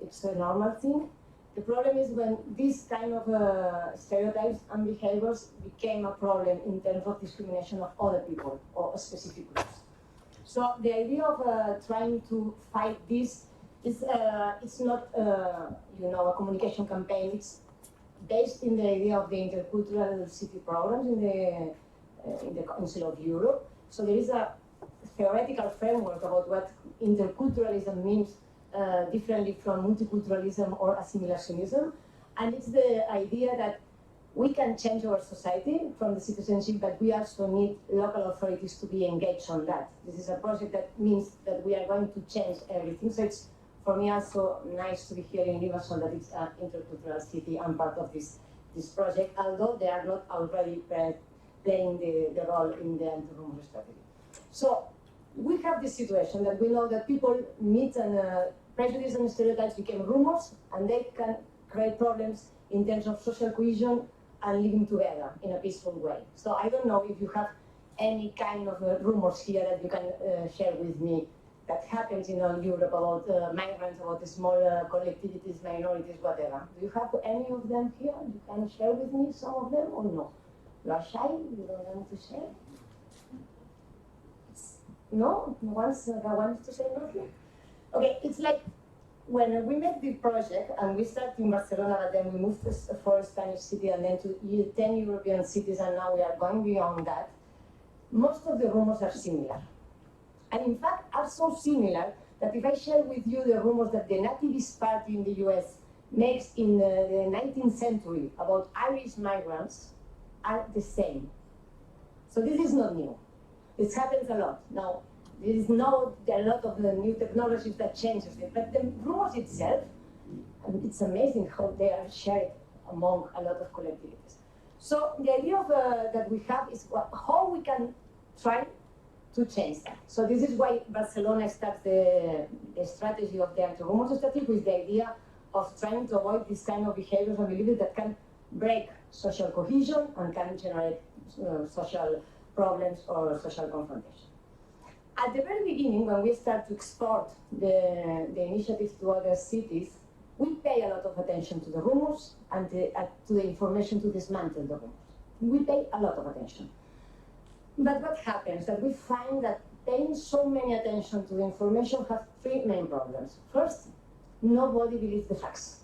It's a normal thing. The problem is when these kind of stereotypes and behaviors became a problem in terms of discrimination of other people or specific groups. So the idea of trying to fight this is it's not a communication campaign. It's based in the idea of the intercultural city programs in the Council of Europe. So there is a theoretical framework about what interculturalism means differently from multiculturalism or assimilationism. And it's the idea that we can change our society from the citizenship, but we also need local authorities to be engaged on that. This is a project that means that we are going to change everything. So it's, for me, also nice to be here in Limassol, that it's an intercultural city and part of this project, although they are not already playing the role in the anti-rumor strategy. So we have this situation that we know that people meet and prejudice and stereotypes became rumors, and they can create problems in terms of social cohesion and living together in a peaceful way. So I don't know if you have any kind of rumors here that you can share with me that happens in all Europe about migrants, about the small collectivities, minorities, whatever. Do you have any of them here? You can share with me some of them or no? You are shy? You don't want to share? No? No one wants to say nothing? Okay, it's like when we made the project and we started in Barcelona, but then we moved to four Spanish cities and then to 10 European cities, and now we are going beyond that, most of the rumors are similar. And in fact, are so similar that if I share with you the rumors that the Nativist Party in the US makes in the 19th century about Irish migrants are the same. So this is not new. This happens a lot. Now, there is there are a lot of the new technologies that changes it, but the rumors itself, and it's amazing how they are shared among a lot of collectivities. So the idea of, that we have is how we can try to change that. So this is why Barcelona starts the strategy of the anti-rumors strategy, with the idea of trying to avoid this kind of behaviors and behaviors that can break social cohesion and can generate social problems or social confrontation. At the very beginning, when we start to export the initiatives to other cities, we pay a lot of attention to the rumors and to the information to dismantle the rumors. We pay a lot of attention. But what happens? That we find that paying so many attention to the information has three main problems. First, nobody believes the facts.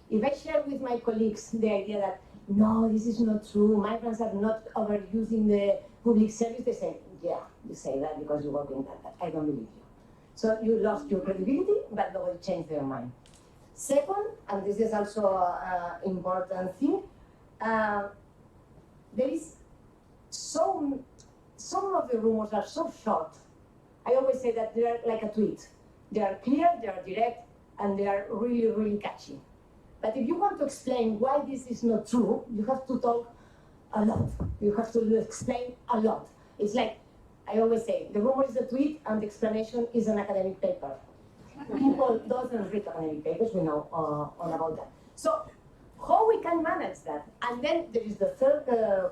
If I share with my colleagues the idea that, no, this is not true, migrants are not overusing the public service, they say, yeah, you say that because you work in that. I don't believe you. So you lost your credibility, but nobody changed their mind. Second, and this is also an important thing, there is some of the rumors are so short. I always say that they are like a tweet. They are clear, they are direct, and they are really, really catchy. But if you want to explain why this is not true, you have to talk a lot. You have to explain a lot. It's like, I always say, the rumor is a tweet and the explanation is an academic paper. People doesn't read academic papers, we know all about that. So how we can manage that? And then there is the third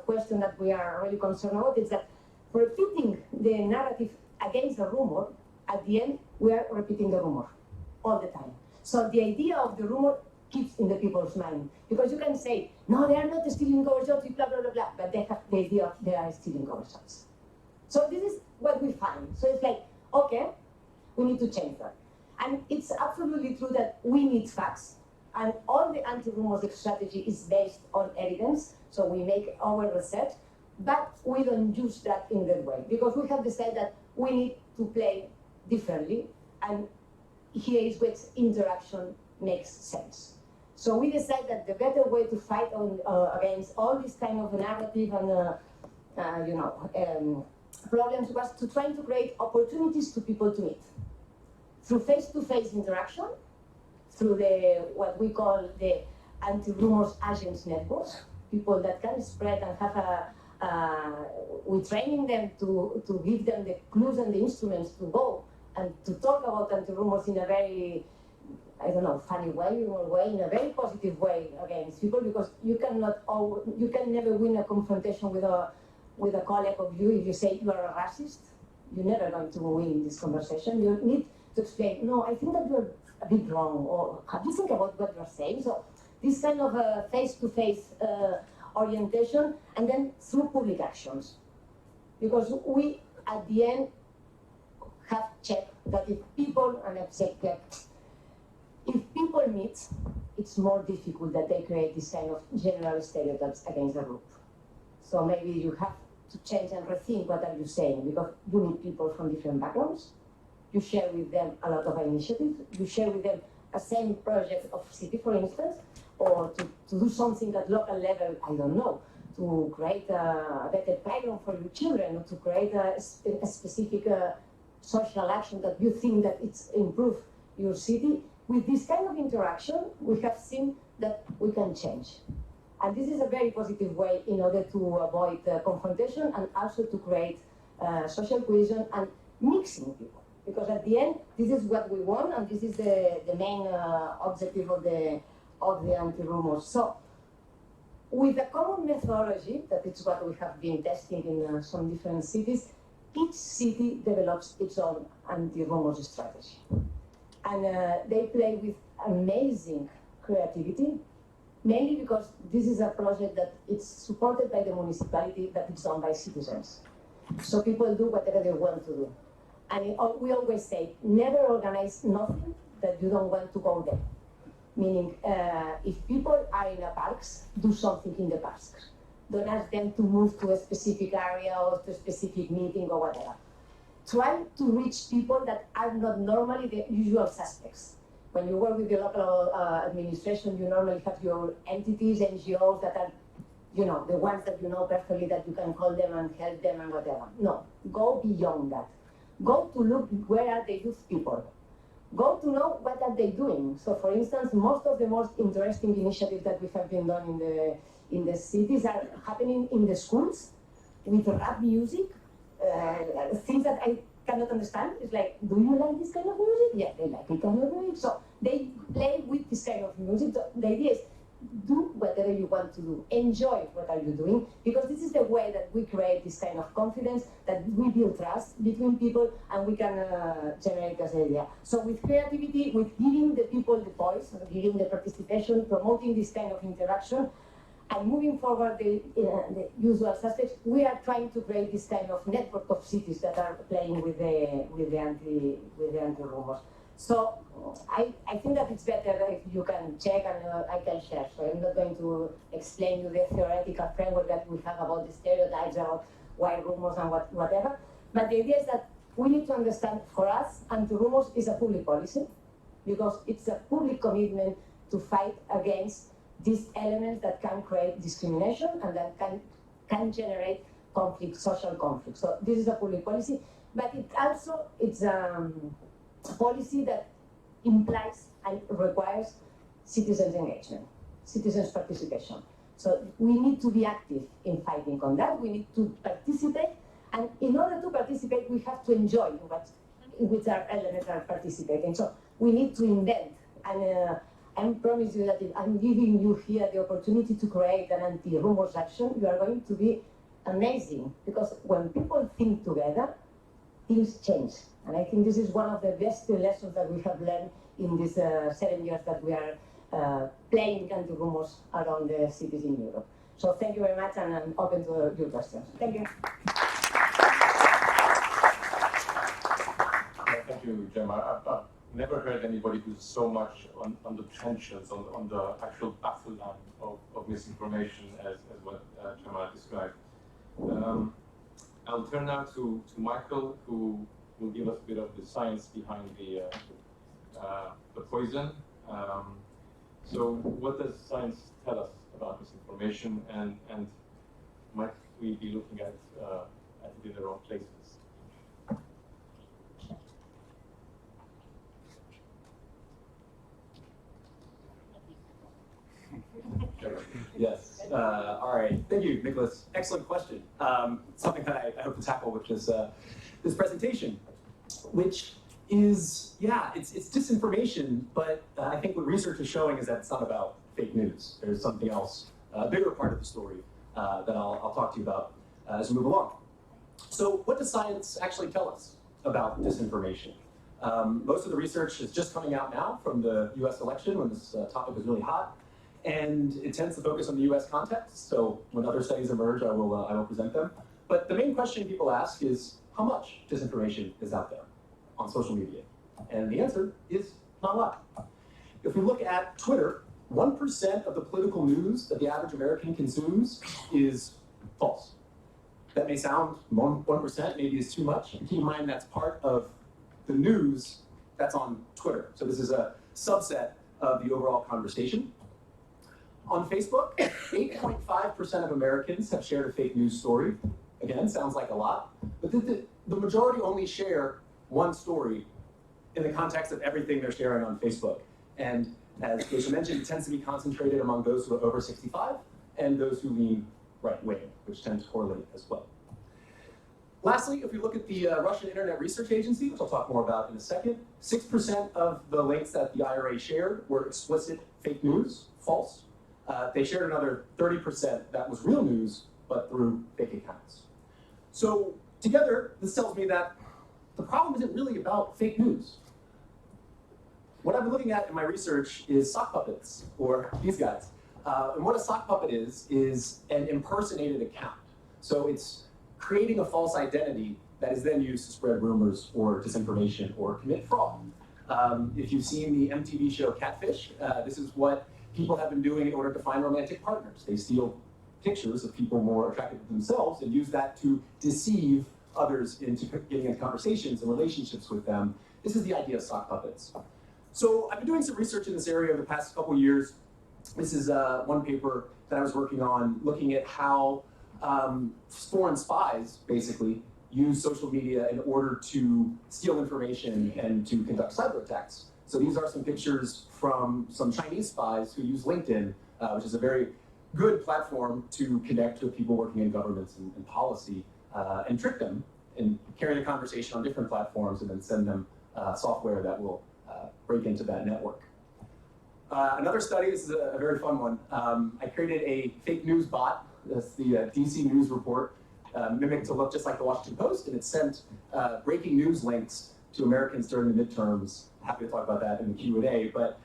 question that we are really concerned about, is that repeating the narrative against the rumor, at the end, we are repeating the rumor all the time. So the idea of the rumor keeps in the people's mind. Because you can say, no, they are not stealing our jobs, blah, blah, blah, blah, but they have the idea of they are stealing our jobs. So this is what we find. So it's like, okay, we need to change that. And it's absolutely true that we need facts, and all the anti-rumors strategy is based on evidence, so we make our research, but we don't use that in that way, because we have decided that we need to play differently, and here is where interaction makes sense. So we decided that the better way to fight against all this kind of narrative and problems was to try to create opportunities to people to meet through face-to-face interaction, through what we call the anti-rumors agents networks, people that can spread and have we're training them to give them the clues and the instruments to go and to talk about anti-rumors in a very, funny way or in a very positive way against people, because you can never win a confrontation with a colleague of you if you say you are a racist. You're never going to win this conversation. You need to explain, no, I think that you're a bit wrong, or have you think about what you're saying? So this kind of face-to-face orientation, and then through public actions. Because we, at the end, have checked that if people, and I've checked that, if people meet, it's more difficult that they create this kind of general stereotypes against a group. So maybe you have to change and rethink what are you saying, because you meet people from different backgrounds. You share with them a lot of initiatives. You share with them a same project of city, for instance, or to do something at local level, I don't know, to create a better playground for your children, or to create a specific social action that you think that it's improved your city. With this kind of interaction, we have seen that we can change. And this is a very positive way in order to avoid confrontation and also to create social cohesion and mixing people. Because at the end, this is what we want, and this is the main objective of the anti-rumors. So, with a common methodology, that is what we have been testing in some different cities, each city develops its own anti-rumors strategy. And they play with amazing creativity, mainly because this is a project that it's supported by the municipality, that it's done by citizens. So people do whatever they want to do. And we always say, never organize nothing that you don't want to go there. Meaning, if people are in a parks, do something in the parks. Don't ask them to move to a specific area or to a specific meeting or whatever. Try to reach people that are not normally the usual suspects. When you work with the local administration, you normally have your entities, NGOs that are, the ones that you know perfectly, that you can call them and help them and whatever. No, go beyond that. Go to look where are the youth people. Go to know what are they doing. So, for instance, most of the most interesting initiatives that we have been done in the cities are happening in the schools with rap music, things that I cannot understand. It's like, do you like this kind of music? Yeah, they like it kind of music. So they play with this kind of music. So the idea is, do whatever you want to do. Enjoy what are you doing, because this is the way that we create this kind of confidence, that we build trust between people, and we can generate this idea. So with creativity, with giving the people the voice, giving the participation, promoting this kind of interaction, and moving forward the usual suspects, we are trying to create this kind of network of cities that are playing with the anti-rumors. So I think that it's better if you can check and I can share. So I'm not going to explain you the theoretical framework that we have about the stereotypes, about why rumors and whatever. But the idea is that we need to understand, for us, anti-rumors is a public policy, because it's a public commitment to fight against these elements that can create discrimination and that can generate conflict, social conflict. So this is a public policy, but it's a policy that implies and requires citizens' engagement, citizens' participation. So we need to be active in fighting on that. We need to participate, and in order to participate, we have to enjoy which our elements are participating. So we need to invent, and I promise you that if I'm giving you here the opportunity to create an anti-rumors action, you are going to be amazing, because when people think together, things change. And I think this is one of the best lessons that we have learned in these 7 years that we are playing anti-rumors around the cities in Europe. So thank you very much, and I'm open to your questions. Thank you. Thank you, Gemma. I've never heard anybody do so much on the trenches, on the actual battleline of misinformation as what Gemma described. I'll turn now to Michael, who will give us a bit of the science behind the poison. So what does science tell us about misinformation, and might we be looking at it in the wrong places? Yes. All right. Thank you, Nicholas. Excellent question. Something that I hope to tackle with this this presentation, which is, yeah, it's disinformation, but I think what research is showing is that it's not about fake news. There's something else, a bigger part of the story that I'll talk to you about as we move along. So what does science actually tell us about disinformation? Most of the research is just coming out now from the US election when this topic was really hot. And it tends to focus on the US context, so when other studies emerge, I will present them. But the main question people ask is, how much disinformation is out there on social media? And the answer is not a lot. If we look at Twitter, 1% of the political news that the average American consumes is false. That may sound, 1% maybe is too much. Keep in mind that's part of the news that's on Twitter. So this is a subset of the overall conversation. On Facebook, 8.5% of Americans have shared a fake news story. Again, sounds like a lot, but the majority only share one story in the context of everything they're sharing on Facebook. And as Geysha mentioned, it tends to be concentrated among those who are over 65 and those who lean right-wing, which tend to correlate as well. Lastly, if we look at the Russian Internet Research Agency, which I'll talk more about in a second, 6% of the links that the IRA shared were explicit fake news, false. They shared another 30% that was real news, but through fake accounts. So together, this tells me that the problem isn't really about fake news. What I've been looking at in my research is sock puppets, or these guys. And what a sock puppet is an impersonated account. So it's creating a false identity that is then used to spread rumors or disinformation or commit fraud. If you've seen the MTV show Catfish, this is what people have been doing in order to find romantic partners. They steal pictures of people more attractive to themselves and use that to deceive others into getting into conversations and relationships with them. This is the idea of sock puppets. So I've been doing some research in this area over the past couple of years. This is one paper that I was working on looking at how foreign spies basically use social media in order to steal information and to conduct cyber attacks. So these are some pictures from some Chinese spies who use LinkedIn, which is a very good platform to connect with people working in governments and policy and trick them and carry the conversation on different platforms and then send them software that will break into that network. Another study, this is a very fun one. I created a fake news bot. That's the DC News Report, mimicked to look just like the Washington Post, and it sent breaking news links to Americans during the midterms. Happy to talk about that in the Q&A, but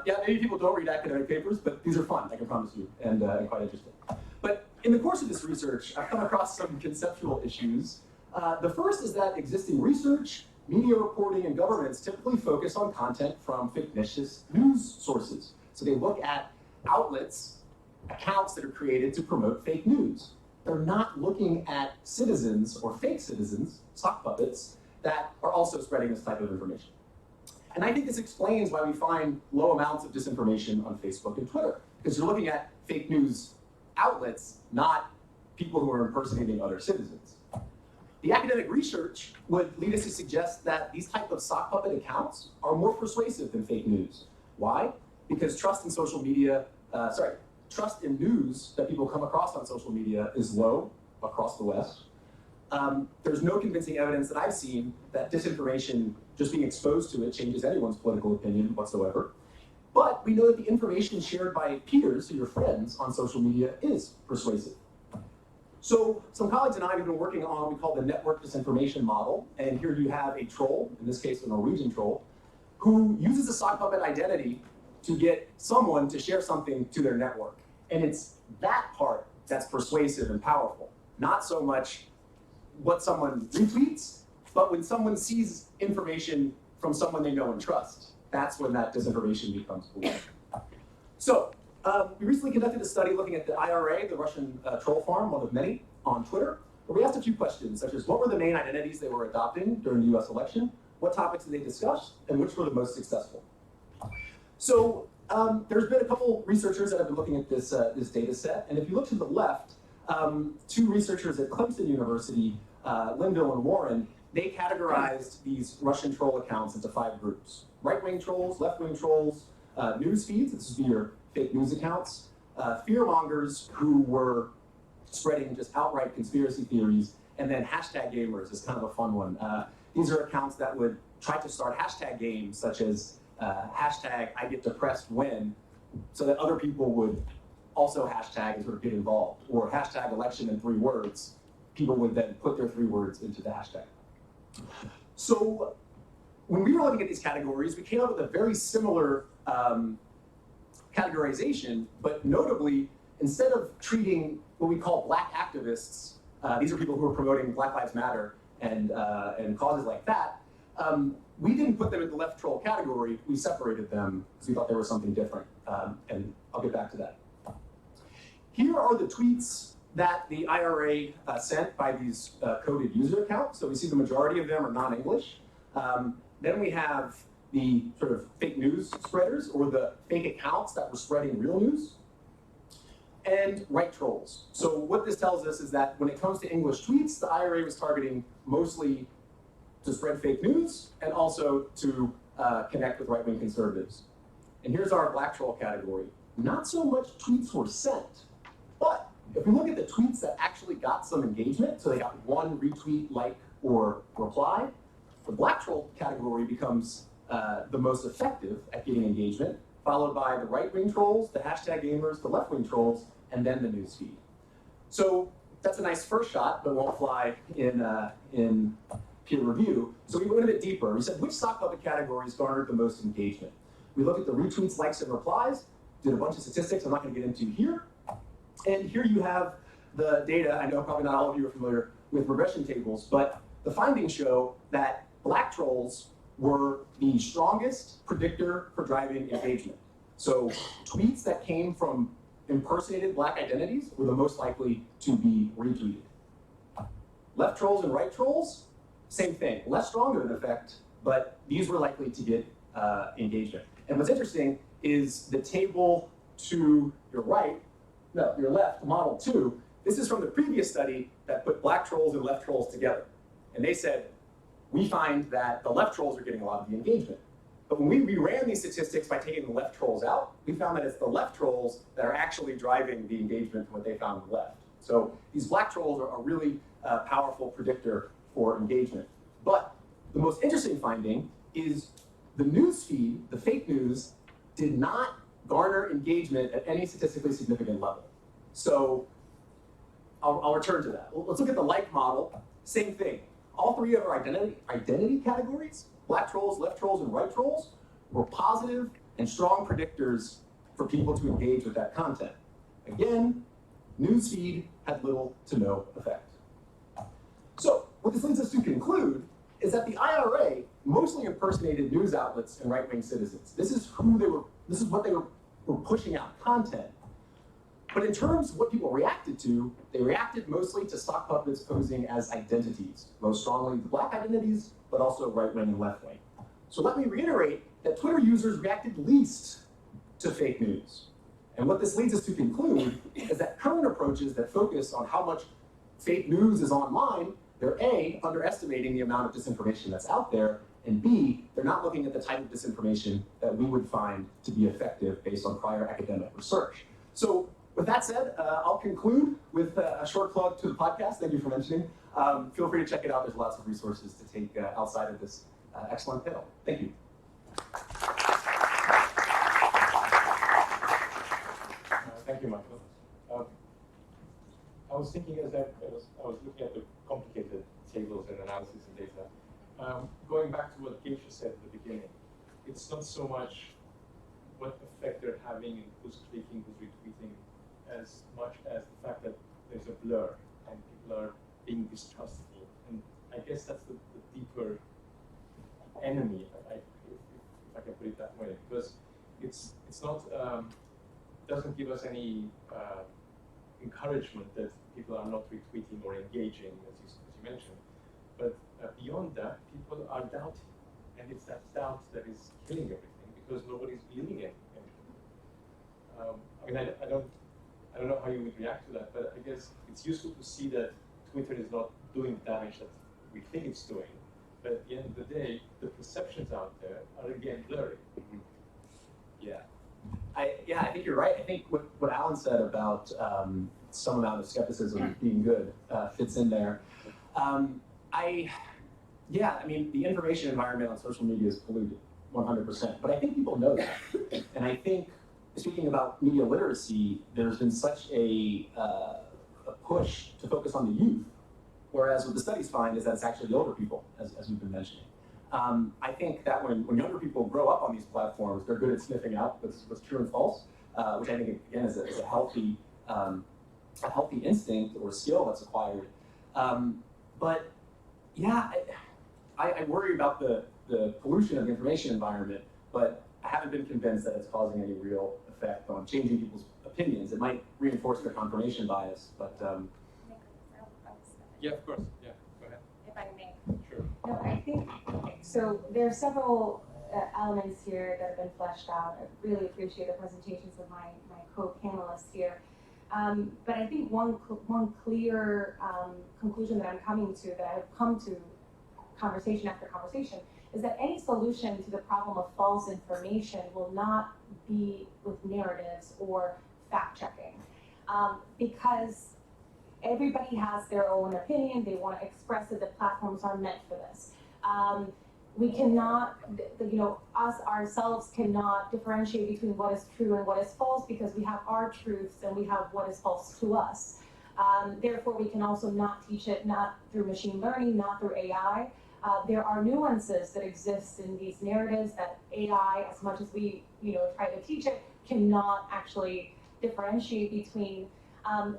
yeah, maybe people don't read academic papers, but these are fun, I can promise you, and quite interesting. But in the course of this research, I've come across some conceptual issues. The first is that existing research, media reporting, and governments typically focus on content from fictitious news sources. So they look at outlets, accounts that are created to promote fake news. They're not looking at citizens or fake citizens, sock puppets, that are also spreading this type of information. And I think this explains why we find low amounts of disinformation on Facebook and Twitter, because you're looking at fake news outlets, not people who are impersonating other citizens. The academic research would lead us to suggest that these type of sock puppet accounts are more persuasive than fake news. Why? Because trust in social media, trust in news that people come across on social media is low across the West. There's no convincing evidence that I've seen that disinformation, just being exposed to it, changes anyone's political opinion whatsoever. But we know that the information shared by peers, so your friends, on social media is persuasive. So some colleagues and I have been working on what we call the network disinformation model. And here you have a troll, in this case a Norwegian troll, who uses a sock puppet identity to get someone to share something to their network. And it's that part that's persuasive and powerful, not so much what someone retweets, but when someone sees information from someone they know and trust, that's when that disinformation becomes believed. So we recently conducted a study looking at the IRA, the Russian troll farm, one of many, on Twitter, where we asked a few questions, such as what were the main identities they were adopting during the US election, what topics did they discuss, and which were the most successful. So there's been a couple researchers that have been looking at this, this data set, and if you look to the left, two researchers at Clemson University, Linville and Warren, they categorized these Russian troll accounts into 5 groups. Right-wing trolls, left-wing trolls, news feeds, this would be your fake news accounts, fearmongers who were spreading just outright conspiracy theories, and then hashtag gamers is kind of a fun one. These are accounts that would try to start hashtag games such as hashtag I get depressed when, so that other people would also hashtag and sort of get involved, or hashtag election in 3 words. People would then put their 3 words into the hashtag. So when we were looking at these categories, we came up with a very similar categorization, but notably, instead of treating what we call black activists, these are people who are promoting Black Lives Matter and causes like that, we didn't put them in the left troll category, we separated them because we thought they were something different, and I'll get back to that. Here are the tweets that the IRA sent by these coded user accounts. So we see the majority of them are non-English. Then we have the sort of fake news spreaders, or the fake accounts that were spreading real news, and right trolls. So what this tells us is that when it comes to English tweets, the IRA was targeting mostly to spread fake news and also to connect with right-wing conservatives. And here's our black troll category. Not so much tweets were sent, but if we look at the tweets that actually got some engagement, so they got 1 retweet, like, or reply, the black troll category becomes the most effective at getting engagement, followed by the right-wing trolls, the hashtag gamers, the left-wing trolls, and then the news feed. So that's a nice first shot, but won't fly in peer review. So we went a bit deeper. We said, which sock puppet categories garnered the most engagement? We looked at the retweets, likes, and replies, did a bunch of statistics I'm not going to get into here. And here you have the data. I know probably not all of you are familiar with regression tables, but the findings show that black trolls were the strongest predictor for driving engagement. So tweets that came from impersonated black identities were the most likely to be retweeted. Left trolls and right trolls, same thing. Less stronger in effect, but these were likely to get engagement. And what's interesting is the table to your right, no, your left, model 2, this is from the previous study that put black trolls and left trolls together. And they said, we find that the left trolls are getting a lot of the engagement. But when we reran these statistics by taking the left trolls out, we found that it's the left trolls that are actually driving the engagement from what they found on the left. So these black trolls are a really powerful predictor for engagement. But the most interesting finding is the news feed, the fake news, did not garner engagement at any statistically significant level. So I'll return to that. Let's look at the like model. Same thing. All 3 of our identity categories, black trolls, left trolls, and right trolls, were positive and strong predictors for people to engage with that content. Again, newsfeed had little to no effect. So what this leads us to conclude is that the IRA mostly impersonated news outlets and right-wing citizens. This is what they were pushing out content. But in terms of what people reacted to, they reacted mostly to sock puppets posing as identities, most strongly the black identities, but also right-wing and left-wing. So let me reiterate that Twitter users reacted least to fake news. And what this leads us to conclude is that current approaches that focus on how much fake news is online, they're A, underestimating the amount of disinformation that's out there, and B, they're not looking at the type of disinformation that we would find to be effective based on prior academic research. So with that said, I'll conclude with a short plug to the podcast. Thank you for mentioning. Feel free to check it out. There's lots of resources to take outside of this excellent panel. Thank you. Thank you, Michael. I was thinking as I was looking at the complicated tables and analysis and data, going back to what Geysha said at the beginning, it's not so much what effect they're having, who's clicking, who's retweeting, as much as the fact that there's a blur and people are being distrustful. And I guess that's the deeper enemy, if I can put it that way, because it's not doesn't give us any encouragement that people are not retweeting or engaging, as you mentioned. But beyond that, people are doubting, and it's that doubt that is killing everything because nobody's believing it anymore. I mean, I don't know how you would react to that, but I guess it's useful to see that Twitter is not doing the damage that we think it's doing. But at the end of the day, the perceptions out there are again blurry. Yeah. I think you're right. I think what Allan said about some amount of skepticism being good fits in there. I mean, the information environment on social media is polluted, 100%. But I think people know that. And I think, speaking about media literacy, there's been such a push to focus on the youth, whereas what the studies find is that it's actually the older people, as we've been mentioning. I think that when younger people grow up on these platforms, they're good at sniffing out what's true and false, which I think, again, is a healthy instinct or skill that's acquired. But yeah, I worry about the pollution of the information environment, but I haven't been convinced that it's causing any real effect on changing people's opinions. It might reinforce their confirmation bias, but Yeah, of course. Yeah, go ahead. If I may. Sure. No, I think, so there are several elements here that have been fleshed out. I really appreciate the presentations of my co-panelists here. But I think one clear conclusion that I'm coming to, that I've come to conversation after conversation, is that any solution to the problem of false information will not be with narratives or fact-checking. Because everybody has their own opinion, they want to express it, the platforms are meant for this. We cannot, us ourselves cannot differentiate between what is true and what is false, because we have our truths and we have what is false to us. Therefore, we can also not teach it, not through machine learning, not through AI. There are nuances that exist in these narratives that AI, as much as we try to teach it, cannot actually differentiate between.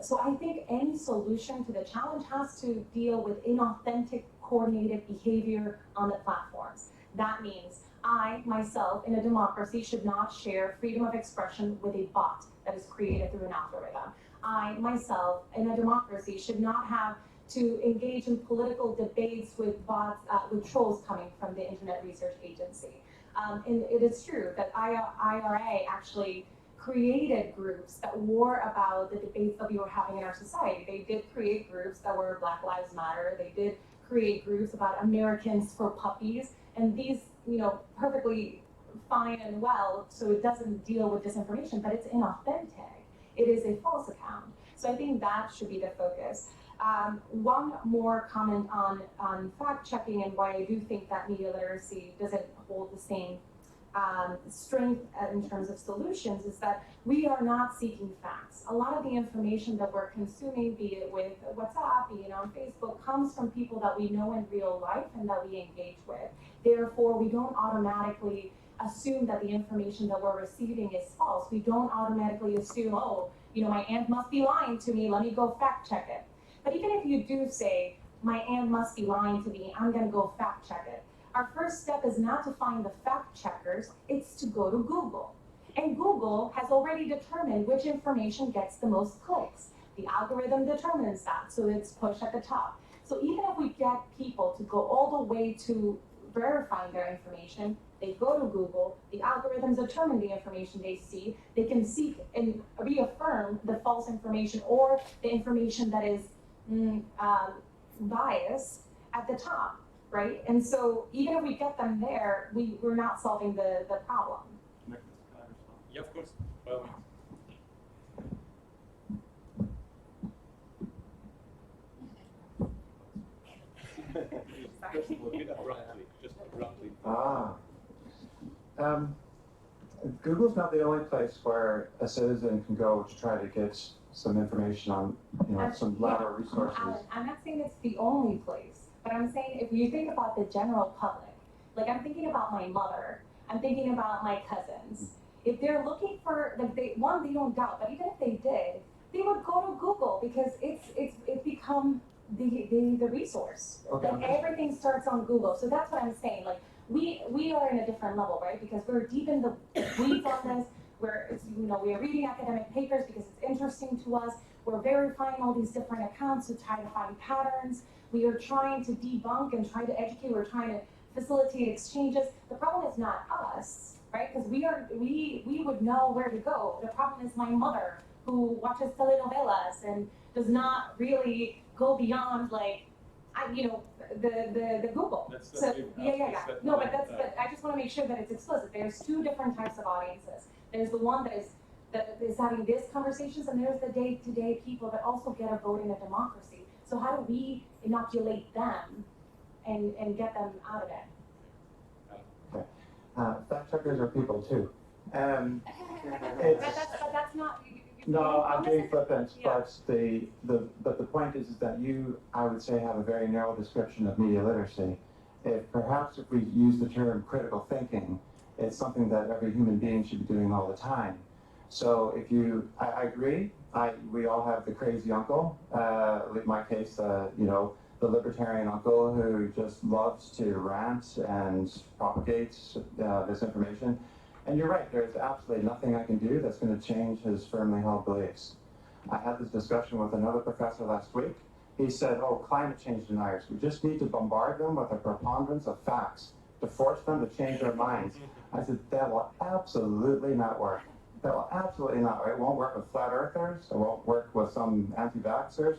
So I think any solution to the challenge has to deal with inauthentic coordinated behavior on the platforms. That means I, myself, in a democracy should not share freedom of expression with a bot that is created through an algorithm. I, myself, in a democracy should not have to engage in political debates with bots, with trolls coming from the Internet Research Agency. And it is true that IRA actually created groups that were about the debates that we were having in our society. They did create groups that were Black Lives Matter. They did create groups about Americans for puppies, and these, perfectly fine and well, so it doesn't deal with disinformation, but it's inauthentic. It is a false account. So I think that should be the focus. One more comment on fact-checking and why I do think that media literacy doesn't hold the same strength in terms of solutions is that we are not seeking facts. A lot of the information that we're consuming, be it with WhatsApp, be it on Facebook, comes from people that we know in real life and that we engage with. Therefore, we don't automatically assume that the information that we're receiving is false. We don't automatically assume, oh, my aunt must be lying to me, let me go fact check it. But even if you do say, my aunt must be lying to me, I'm gonna go fact check it. Our first step is not to find the fact checkers, it's to go to Google. And Google has already determined which information gets the most clicks. The algorithm determines that, so it's pushed at the top. So even if we get people to go all the way to verifying their information, they go to Google, the algorithms determine the information they see, they can seek and reaffirm the false information or the information that is biased at the top, right? And so even if we get them there, we're not solving the problem. Yeah, of course. Well, just abruptly. Google's not the only place where a citizen can go to try to get some information on, some lateral resources. I'm not saying it's the only place, but I'm saying if you think about the general public, like I'm thinking about my mother, I'm thinking about my cousins. If they're looking for, they don't doubt, but even if they did, they would go to Google because it's become the resource. Okay. Like everything starts on Google. So that's what I'm saying. Like we are in a different level, right? Because we're deep in the weeds on this. We are reading academic papers because it's interesting to us. We're verifying all these different accounts to try to find patterns. We are trying to debunk and try to educate. We're trying to facilitate exchanges. The problem is not us. right? Because we would know where to go. The problem is my mother, who watches telenovelas and does not really go beyond like, the Google. That's So really- yeah. No, but I just want to make sure that it's explicit. There's two different types of audiences. There's the one that is having these conversations, and there's the day-to-day people that also get a vote in a democracy. So how do we inoculate them and get them out of it? Fact checkers are people too. But that's not. No, I'm being flippant, Yeah. but the point is that you, I would say, have a very narrow description of media literacy. Perhaps if we use the term critical thinking, it's something that every human being should be doing all the time. So if I agree, we all have the crazy uncle, in my case, the libertarian uncle who just loves to rant and propagate this information. And you're right, there's absolutely nothing I can do that's going to change his firmly held beliefs. I had this discussion with another professor last week. He said, climate change deniers, we just need to bombard them with a preponderance of facts to force them to change their minds. I said, that will absolutely not work. That will absolutely not work. It won't work with flat earthers. It won't work with some anti-vaxxers.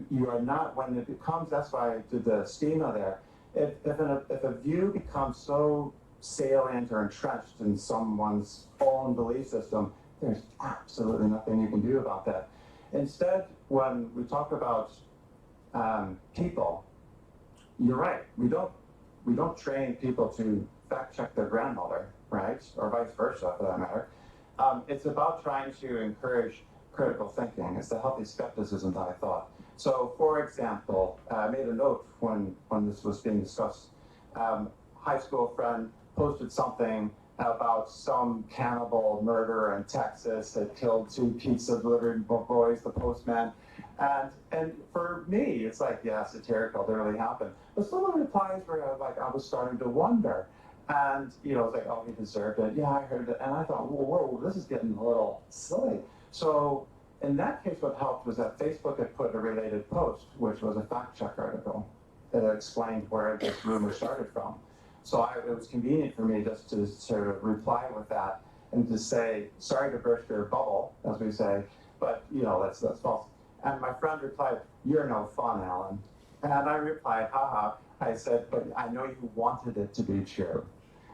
You are not, when it becomes, that's why I did the schema there. If a view becomes so salient or entrenched in someone's own belief system, there's absolutely nothing you can do about that. Instead, when we talk about people, you're right. We don't train people to fact check their grandmother, right, or vice versa for that matter. It's about trying to encourage critical thinking. It's the healthy skepticism that I thought. So, for example, I made a note when this was being discussed. High school friend posted something about some cannibal murderer in Texas that killed 2 pizza delivery boys, the postman. And for me, it's like, yeah, satirical, that really happened. But some of the replies were like, I was starting to wonder. And, it's like, oh, he deserved it. Yeah, I heard it. And I thought, whoa, this is getting a little silly. So in that case, what helped was that Facebook had put a related post, which was a fact check article that explained where this rumor started from. So it was convenient for me just to sort of reply with that and to say, sorry to burst your bubble, as we say, but, that's false. And my friend replied, you're no fun, Allan. And I replied, haha. I said, but I know you wanted it to be true.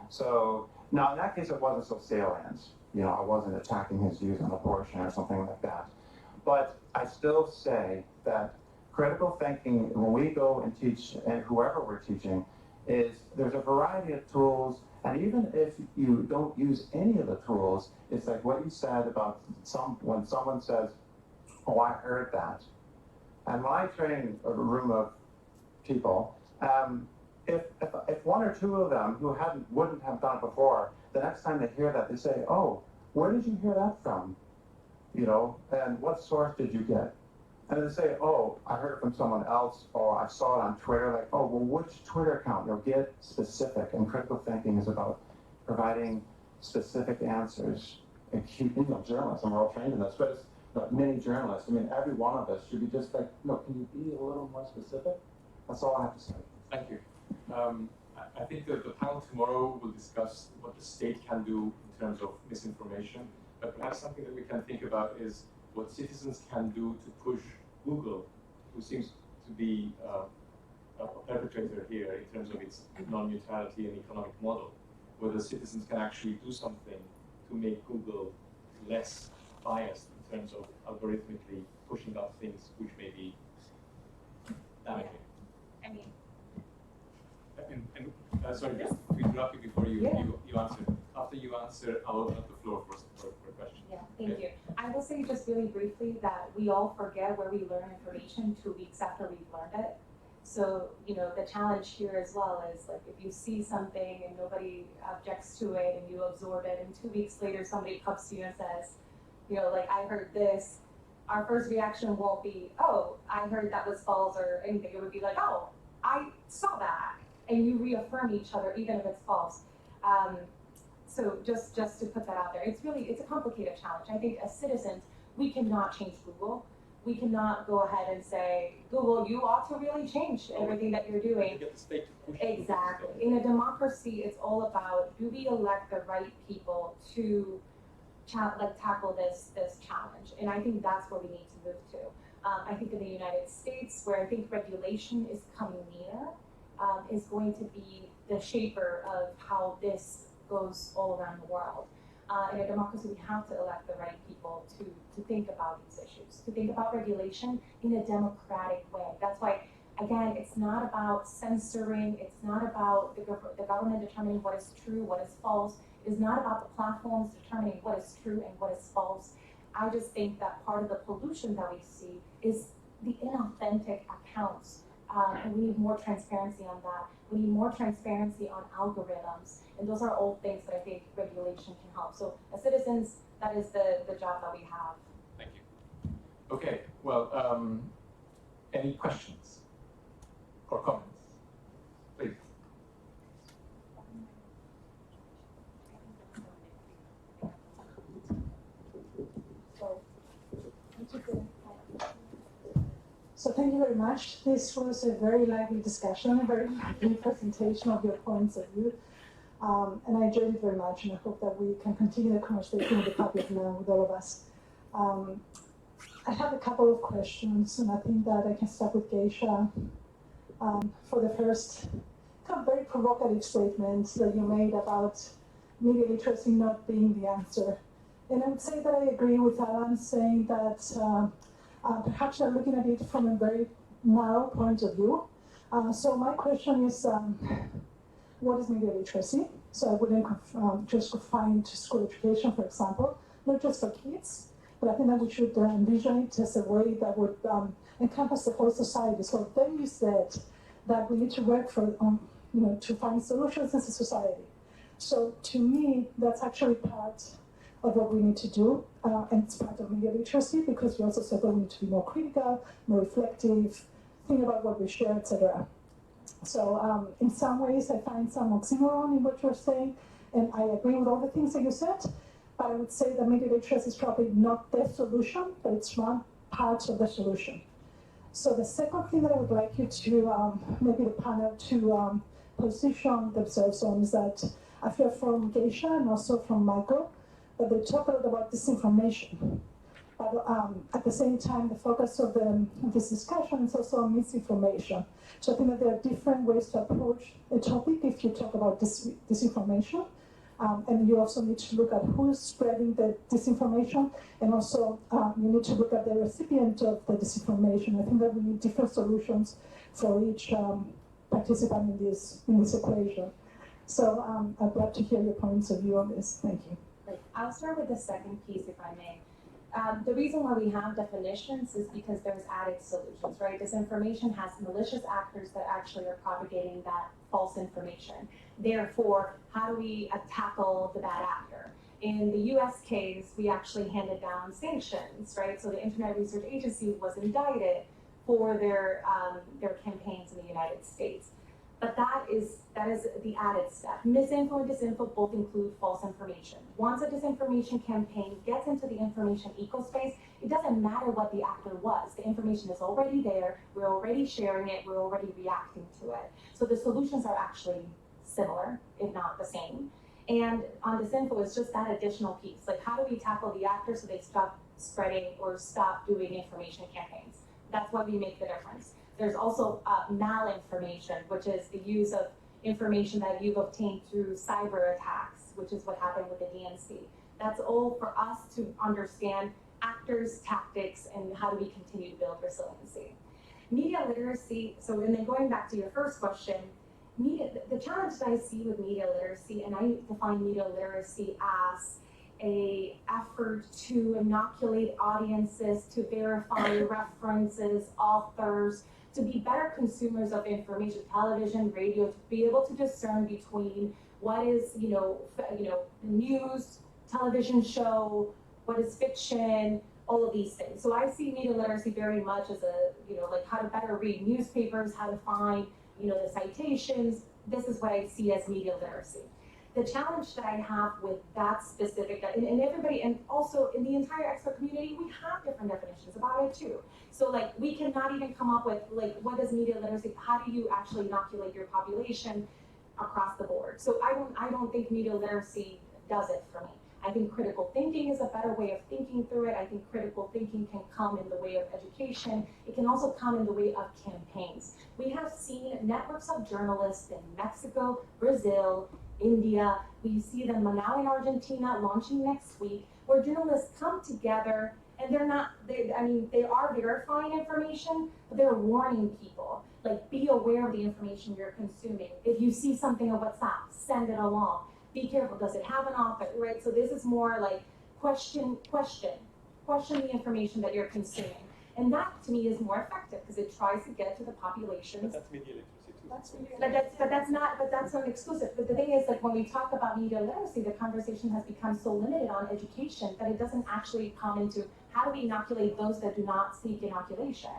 So now in that case, it wasn't so salient. I wasn't attacking his views on abortion or something like that. But I still say that critical thinking, when we go and teach, and whoever we're teaching, there's a variety of tools, and even if you don't use any of the tools, it's like what you said about when someone says, oh, I heard that. And when I train a room of people, if one or two of them who wouldn't have done it before, the next time they hear that, they say, oh, where did you hear that from? And what source did you get? And they say, oh, I heard it from someone else, or I saw it on Twitter. Like, oh, well, which Twitter account? Get specific. And critical thinking is about providing specific answers. And journalists, and we're all trained in this, but it's many journalists. I mean, every one of us should be just like, no, can you be a little more specific? That's all I have to say. Thank you. I think that the panel tomorrow will discuss what the state can do in terms of misinformation, but perhaps something that we can think about is what citizens can do to push Google, who seems to be a perpetrator here in terms of its non-neutrality and economic model, whether citizens can actually do something to make Google less biased in terms of algorithmically pushing out things which may be damaging. I mean, sorry, just to interrupt you before you answer. After you answer, I'll open up the floor for questions. yeah, thank you. I will say just really briefly that we all forget where we learn information 2 weeks after we've learned it. So, the challenge here as well is like if you see something and nobody objects to it and you absorb it, and 2 weeks later somebody comes to you and says, like, I heard this, our first reaction won't be, oh, I heard that was false or anything. It would be like, oh, I saw that. And you reaffirm each other even if it's false. So just to put that out there, it's a complicated challenge. I think as citizens, we cannot change Google. we cannot go ahead and say, Google, you ought to really change everything that you're doing. Get the state to push. Exactly. In a democracy, it's all about, do we elect the right people to tackle this challenge? And I think that's where we need to move to. I think in the United States, where I think regulation is coming near, is going to be the shaper of how this goes all around the world. In a democracy, we have to elect the right people to think about these issues, to think about regulation in a democratic way. That's why, again, it's not about censoring, it's not about the government determining what is true, what is false. It is not about the platforms determining what is true and what is false. I just think that part of the pollution that we see is the inauthentic accounts. And we need more transparency on that. We need more transparency on algorithms. And those are all things that I think regulation can help. So as citizens, that is the job that we have. Thank you. Okay, well, any questions or comments? Please. So thank you very much. This was a very lively discussion, a very lively presentation of your points of view. And I enjoyed it very much, and I hope that we can continue the conversation with the public now, with all of us. I have a couple of questions, and I think that I can start with Geysha for the first kind of very provocative statements that you made about media literacy not being the answer. And I would say that I agree with Allan saying that perhaps they're looking at it from a very narrow point of view. So my question is, what is media literacy? So I wouldn't just confine to school education, for example, not just for kids, but I think that we should envision it as a way that would encompass the whole society. So then you said that we need to work for, to find solutions as a society. So to me, that's actually part of what we need to do, and it's part of media literacy, because you also said that we need to be more critical, more reflective, think about what we share, etc. So in some ways, I find some oxymoron in what you're saying, and I agree with all the things that you said, but I would say that media literacy is probably not the solution, but it's one part of the solution. So the second thing that I would like you to, maybe the panel to position themselves on is that I hear from Geysha and also from Michael, that they talk a lot about disinformation. But at the same time, the focus of this discussion is also on misinformation. So I think that there are different ways to approach a topic if you talk about disinformation. And you also need to look at who's spreading the disinformation, and also you need to look at the recipient of the disinformation. I think that we need different solutions for each participant in this equation. So I'd love to hear your points of view on this. Thank you. Great. I'll start with the second piece, if I may. The reason why we have definitions is because there's added solutions, right? Disinformation has malicious actors that actually are propagating that false information. Therefore, how do we tackle the bad actor? In the US case, we actually handed down sanctions, right? So the Internet Research Agency was indicted for their campaigns in the United States. But that is the added step. Misinfo and disinfo both include false information. Once a disinformation campaign gets into the information ecospace, it doesn't matter what the actor was. The information is already there, we're already sharing it, we're already reacting to it. So the solutions are actually similar, if not the same. And on disinfo, it's just that additional piece. Like, how do we tackle the actor so they stop spreading or stop doing information campaigns? That's why we make the difference. There's also malinformation, which is the use of information that you've obtained through cyber attacks, which is what happened with the DNC. That's all for us to understand actors, tactics, and how do we continue to build resiliency. Media literacy, so and then going back to your first question, the challenge that I see with media literacy, and I define media literacy as an effort to inoculate audiences, to verify references, authors, to be better consumers of information, television, radio, to be able to discern between what is, news, television show, what is fiction, all of these things. So I see media literacy very much as like how to better read newspapers, how to find, the citations. This is what I see as media literacy. The challenge that I have with that specific, and everybody, and also in the entire expert community, we have different definitions about about it too. So like, we cannot even come up with like, what is media literacy? How do you actually inoculate your population across the board? So I don't think media literacy does it for me. I think critical thinking is a better way of thinking through it. I think critical thinking can come in the way of education. It can also come in the way of campaigns. We have seen networks of journalists in Mexico, Brazil, India. We see them now in Argentina launching next week, where journalists come together and they are verifying information, but they're warning people. Like, be aware of the information you're consuming. If you see something on WhatsApp, send it along. Be careful, does it have an author, right? So this is more like question the information that you're consuming. And that to me is more effective because it tries to get to the populations. But that's media literacy too. But that's not exclusive. But the thing is, like, when we talk about media literacy, the conversation has become so limited on education that it doesn't actually come into how do we inoculate those that do not seek inoculation?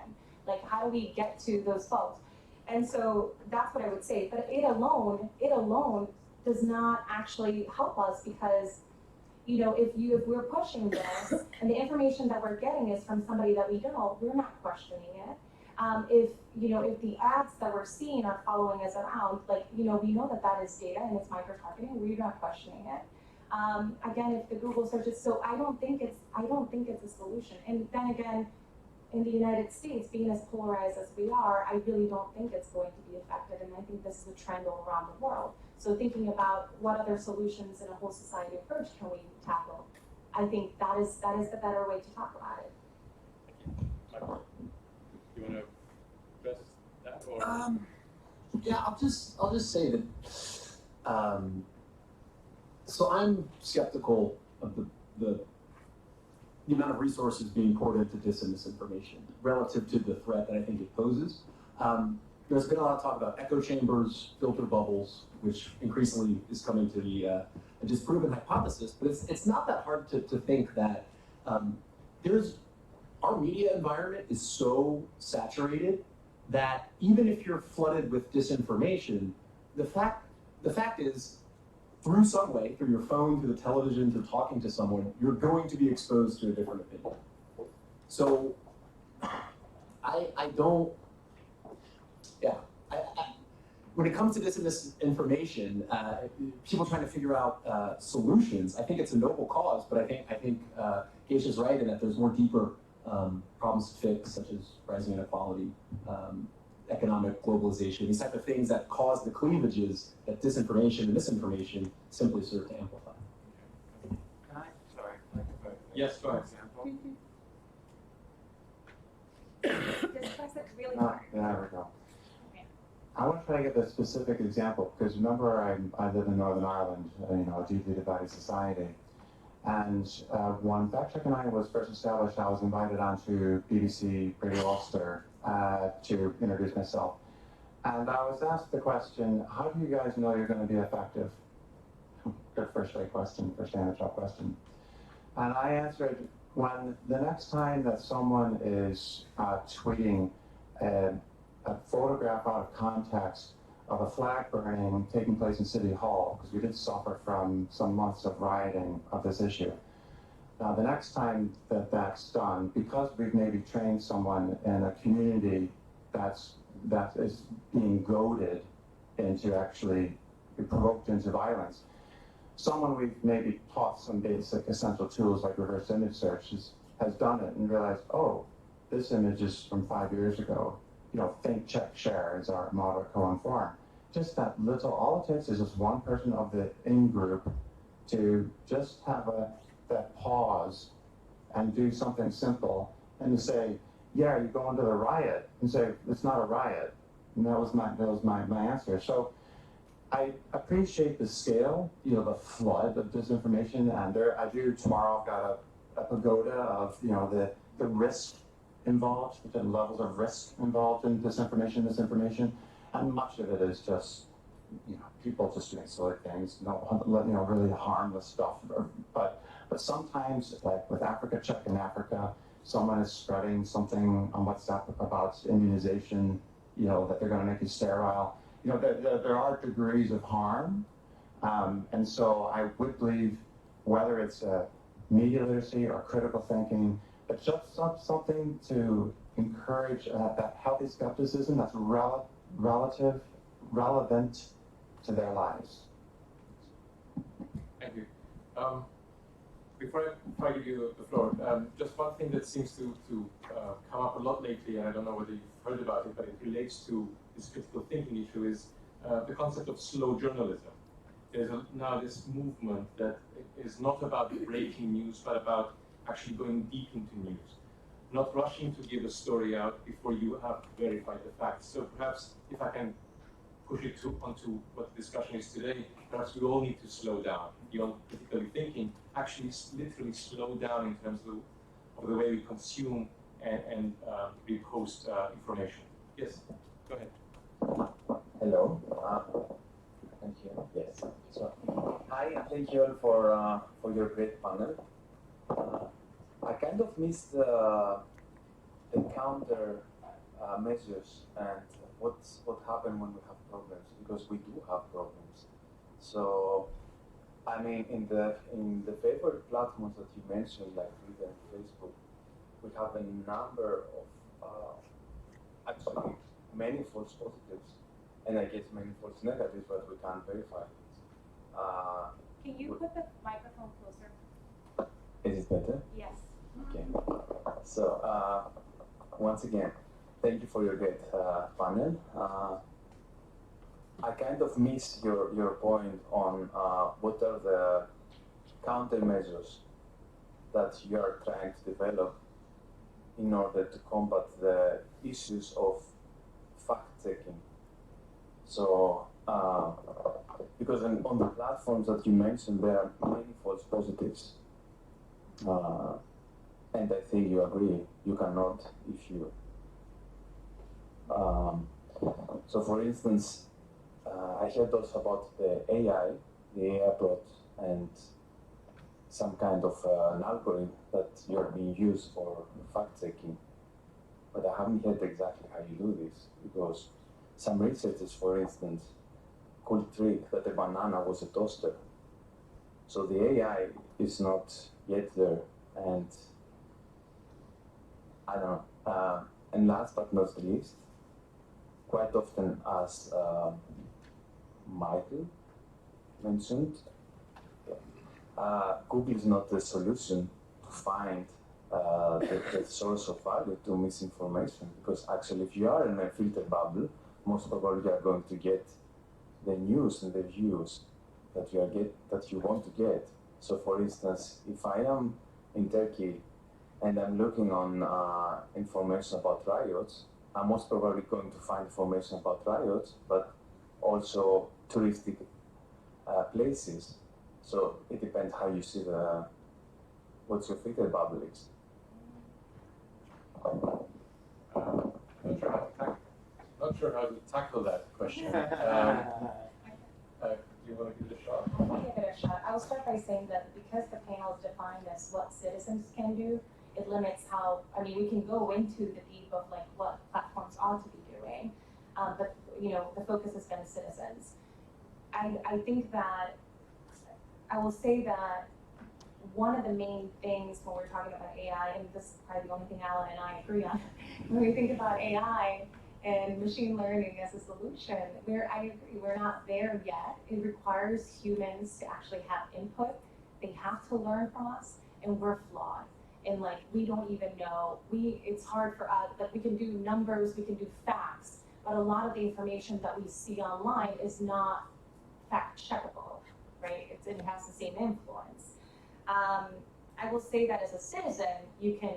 Like, how do we get to those folks? And so that's what I would say. But it alone does not actually help us because, you know, if we're pushing this and the information that we're getting is from somebody that we know, we're not questioning it. If the ads that we're seeing are following us around, like, you know, we know that is data and it's micro-targeting, we're not questioning it. Again, if the Google searches, so I don't think it's a solution. And then again, in the United States, being as polarized as we are, I really don't think it's going to be effective. And I think this is a trend all around the world. So thinking about what other solutions in a whole society approach can we tackle, I think that is the better way to talk about it. Michael, you want to address that or? Yeah, I'll just say that. So I'm skeptical of the amount of resources being poured into dis and misinformation relative to the threat that I think it poses. There's been a lot of talk about echo chambers, filter bubbles, which increasingly is coming to be a disproven hypothesis, but it's not that hard to think that our media environment is so saturated that even if you're flooded with disinformation, the fact is, through some way, through your phone, through the television, through talking to someone, you're going to be exposed to a different opinion. So when it comes to this and misinformation, people trying to figure out solutions, I think it's a noble cause, but I think Geysha's right in that there's more deeper problems to fix, such as rising inequality, economic globalization, these type of things that cause the cleavages that disinformation and misinformation simply serve to amplify. Can I? Sorry. Yes, go ahead. Just press it really hard. There we go. I want to try to give a specific example because remember I live in Northern Ireland, a deeply divided society. And when FactCheckNI was first established, I was invited onto BBC Radio Ulster to introduce myself. And I was asked the question, how do you guys know you're going to be effective? Good first amateur question. And I answered, when the next time that someone is tweeting a photograph out of context of a flag burning taking place in City Hall, because we did suffer from some months of rioting of this issue. Now, the next time that that's done, because we've maybe trained someone in a community that is being goaded into actually provoked into violence, someone we've maybe taught some basic essential tools like reverse image search has done it and realized, oh, this image is from 5 years ago. Think, check, share is our motto at Co-Inform. Just that little, all it takes is just one person of the in-group to just have that pause and do something simple and to say, yeah, you go into the riot and say, it's not a riot. And that was my answer. So I appreciate the scale, the flood of disinformation, and tomorrow I've got a pagoda of, the risk involved, the levels of risk involved in disinformation, misinformation, and much of it is just, people just doing silly things, really harmless stuff. But sometimes, like with Africa Check in Africa, someone is spreading something on WhatsApp about immunization, that they're going to make you sterile. There are degrees of harm, and so I would believe whether it's media literacy or critical thinking, the just something to encourage that healthy skepticism that's relevant to their lives. Thank you. Before I give you the floor, just one thing that seems to come up a lot lately, and I don't know whether you've heard about it, but it relates to this critical thinking issue, is the concept of slow journalism. There's now this movement that is not about breaking news, but about actually going deep into news. Not rushing to give a story out before you have verified the facts. So perhaps if I can push it onto what the discussion is today, perhaps we all need to slow down beyond critically thinking, actually literally slow down in terms of the way we consume and repost information. Yes, go ahead. Hello. Thank you. Yes. So, hi, and thank you all for your great panel. I kind of missed the counter measures and what happened when we have problems, because we do have problems. So, I mean, in the favorite platforms that you mentioned, like Twitter and Facebook, we have a number of actually many false positives, and I guess many false negatives, but we can't verify it. Can you put the microphone closer? Is it better? Yes. Okay. So, once again, thank you for your great panel. I kind of missed your point on what are the countermeasures that you are trying to develop in order to combat the issues of fact-checking. So, because on the platforms that you mentioned, there are many false positives. And I think you agree, you cannot if you... so for instance, I heard also about the AI brought and some kind of an algorithm that you're being used for fact-checking. But I haven't heard exactly how you do this, because some researchers, for instance, could trick that a banana was a toaster. So the AI is not yet there, and I don't know. And last but not least, quite often, as Michael mentioned, Google is not the solution to find the source of value to misinformation, because actually if you are in a filter bubble, most probably you are going to get the news and the views that you want to get. So for instance, if I am in Turkey and I'm looking on information about riots, I'm most probably going to find information about riots, but also touristic places. So it depends how you see what's your filter bubble is. Not sure how to tackle that question. Do you want to give it a shot? I'll give it a shot. I'll start by saying that because the panel is defined as what citizens can do, it limits how, I mean, we can go into the deep of like what platforms ought to be doing, but you know, the focus has been citizens. I think that, I will say that one of the main things when we're talking about AI, and this is probably the only thing Allan and I agree on, when we think about AI and machine learning as a solution, I agree, we're not there yet. It requires humans to actually have input. They have to learn from us, and we're flawed. And like, we don't even know, it's hard for us, that we can do numbers, we can do facts, but a lot of the information that we see online is not fact checkable, right? It has the same influence. I will say that as a citizen, you can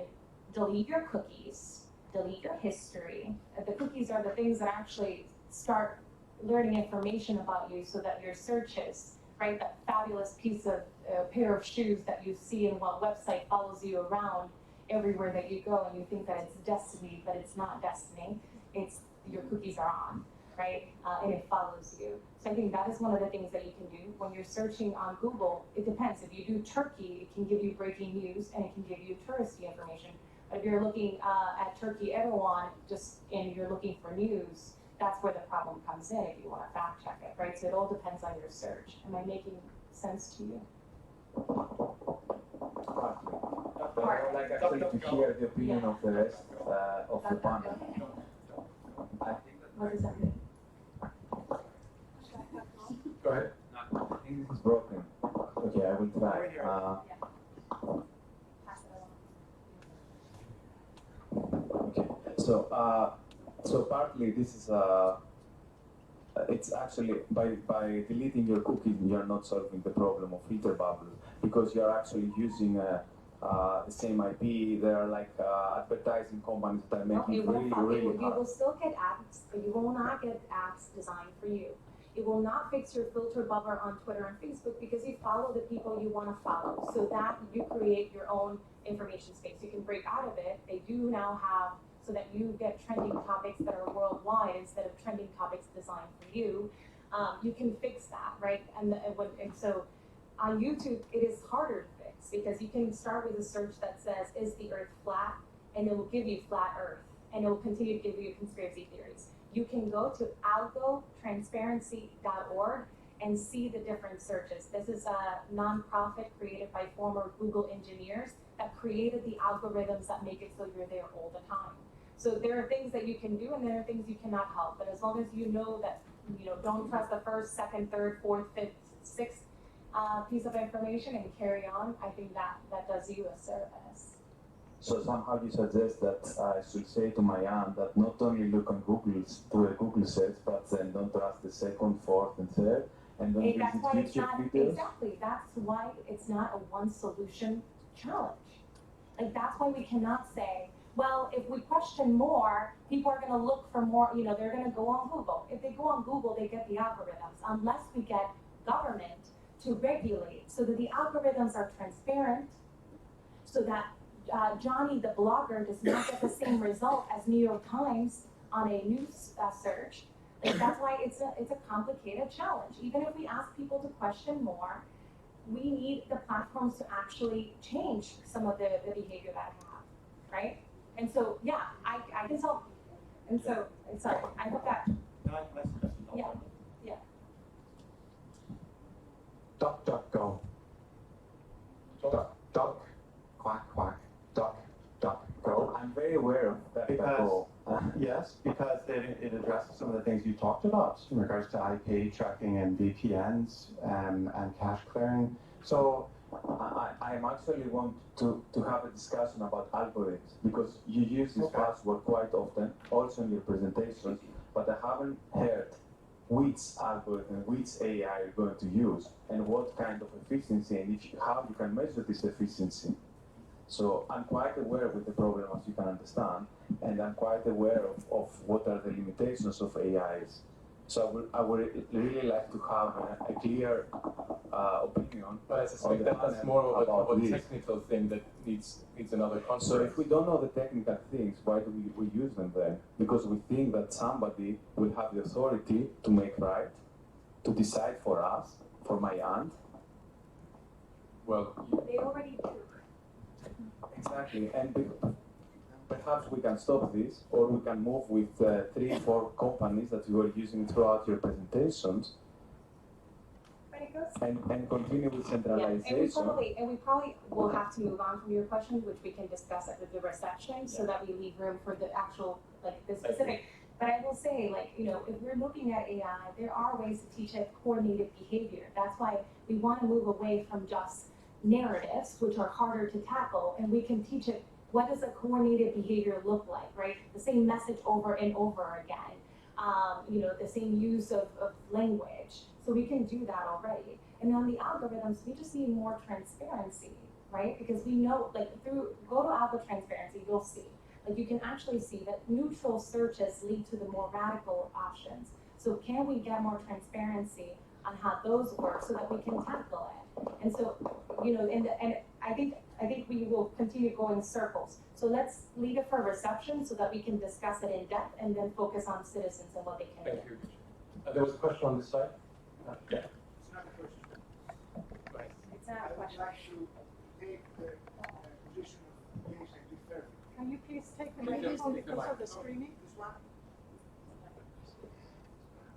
delete your cookies, delete your history. The cookies are the things that actually start learning information about you so that your searches, right, that fabulous piece of pair of shoes that you see in one website follows you around everywhere that you go, and you think that it's destiny, but it's not destiny. It's your cookies are on, right? And it follows you. So I think that is one of the things that you can do. When you're searching on Google, it depends. If you do Turkey, it can give you breaking news and it can give you touristy information. But if you're looking at Turkey, Erdogan, and you're looking for news, that's where the problem comes in if you want to fact check it, right? So it all depends on your search. Am I making sense to you? But I would like actually to hear the opinion of the rest of the panel. I think What does that mean? Go ahead. I think this is broken. Okay, I will try. Okay, so partly this is it's actually by deleting your cookies, you're not solving the problem of filter bubbles because you're actually using the same IP. There are like advertising companies that are making it really You will hard. still get ads, but you will not get ads designed for you. It will not fix your filter bubble on Twitter and Facebook because you follow the people you want to follow. So that you create your own information space. You can break out of it. They do now have so that you get trending topics that are worldwide instead of trending topics designed for you. You can fix that, right? And so on YouTube, it is harder to fix because you can start with a search that says, "Is the Earth flat?" and it will give you flat Earth, and it will continue to give you conspiracy theories. You can go to algotransparency.org and see the different searches. This is a nonprofit created by former Google engineers that created the algorithms that make it so you're there all the time. So there are things that you can do and there are things you cannot help. But as long as you know that, don't trust the first, second, third, fourth, fifth, sixth piece of information and carry on, I think that does you a service. So somehow you suggest that I should say to my aunt that not only look on Google through a Google search, but then don't trust the second, fourth, and third, and don't visit YouTube videos. Exactly. That's why it's not a one solution challenge. Like that's why we cannot say, well, if we question more, people are going to look for more. They're going to go on Google. If they go on Google, they get the algorithms. Unless we get government to regulate so that the algorithms are transparent, so that Johnny the blogger does not get the same result as New York Times on a news search. Like that's why it's a complicated challenge. Even if we ask people to question more, we need the platforms to actually change some of the behavior that I have, right? And so I can tell. And so sorry, I hope that. Yeah. Duck, duck, go. Duck, duck, quack, quack. Duck, duck, go. I'm very aware of that. Because, yes, because it addresses some of the things you talked about in regards to IP tracking and VPNs and cache clearing. So I actually want to have a discussion about algorithms because you use this buzzword quite often, also in your presentations, but I haven't heard which algorithm, which AI you're going to use, and what kind of efficiency, and how you can measure this efficiency. So I'm quite aware with the problem, as you can understand, and I'm quite aware of what are the limitations of AIs. So I would really like to have a clear opinion. But I suspect that's more of a technical thing that needs another context. So if we don't know the technical things, why do we use them then? Because we think that somebody will have the authority to make right, to decide for us, for my aunt. Well, they already do. Exactly, and perhaps we can stop this, or we can move with 3-4 companies that you were using throughout your presentations, and continue with centralization. And we probably will have to move on from your question, which we can discuss at the reception, so that we leave room for the actual, the specific. But I will say, if we're looking at AI, there are ways to teach it coordinated behavior. That's why we want to move away from just narratives, which are harder to tackle, and we can teach it what does a coordinated behavior look like, right? The same message over and over again, the same use of language. So we can do that already. And on the algorithms, we just need more transparency, right? Because we know, go to Algo Transparency, you'll see. You can actually see that neutral searches lead to the more radical options. So can we get more transparency on how those work so that we can tackle it? And so, and I think we will continue to go in circles. So let's leave it for reception so that we can discuss it in depth and then focus on citizens and what they can do. Thank you. There was a question on this side. Yeah. It's not a question. Right. It's not a I would question. like to take the position of Geysha and defer. Can you please take the microphone because of the screening? This one?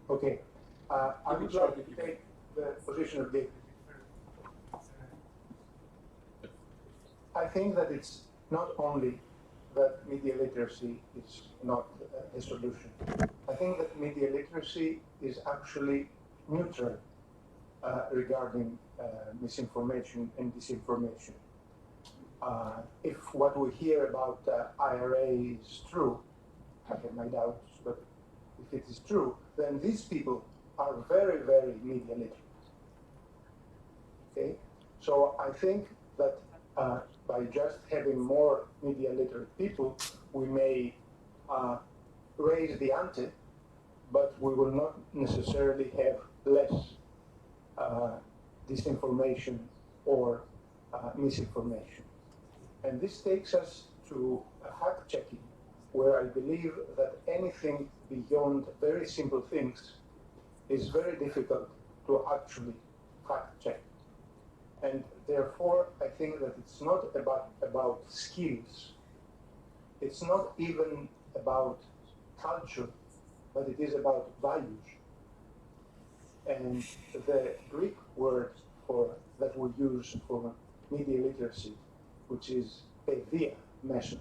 Okay. I would sure like to take the position of Geysha. I think that it's not only that media literacy is not a solution. I think that media literacy is actually neutral regarding misinformation and disinformation. If what we hear about IRA is true, I have my doubts, but if it is true, then these people are very, very media literate. Okay? So I think that by just having more media literate people, we may raise the ante, but we will not necessarily have less disinformation or misinformation. And this takes us to fact-checking, where I believe that anything beyond very simple things is very difficult to actually fact-check. And therefore, I think that it's not about skills. It's not even about culture, but it is about values. And the Greek word that we use for media literacy, which is pedia, meson.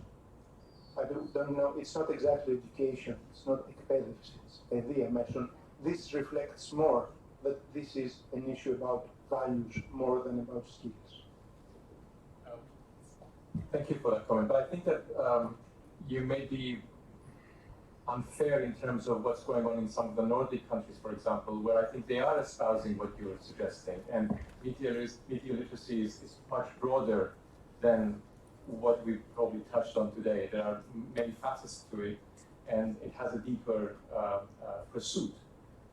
I don't know, it's not exactly education, it's not εκπαίδευση, it's pedia, meson. This reflects more that this is an issue about values more than about skills. Thank you for that comment, but I think that you may be unfair in terms of what's going on in some of the Nordic countries, for example, where I think they are espousing what you're suggesting, and media literacy is much broader than what we've probably touched on today. There are many facets to it, and it has a deeper pursuit,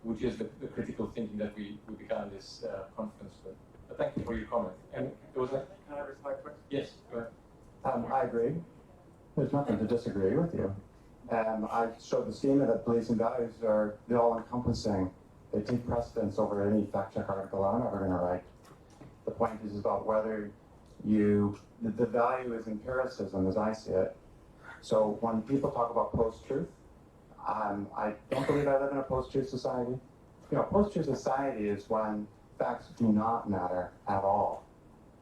which is the critical thinking that we began this conference with. But thank you for your comment. And there was a... Can I respond quick? Yes, go ahead. I agree. There's nothing to disagree with you. I showed the schema that beliefs and values are the all-encompassing. They take precedence over any fact-check article I'm ever going to write. The point is about whether the value is empiricism as I see it. So when people talk about post-truth, I don't believe I live in a post-truth society. You know, post-truth society is when facts do not matter at all.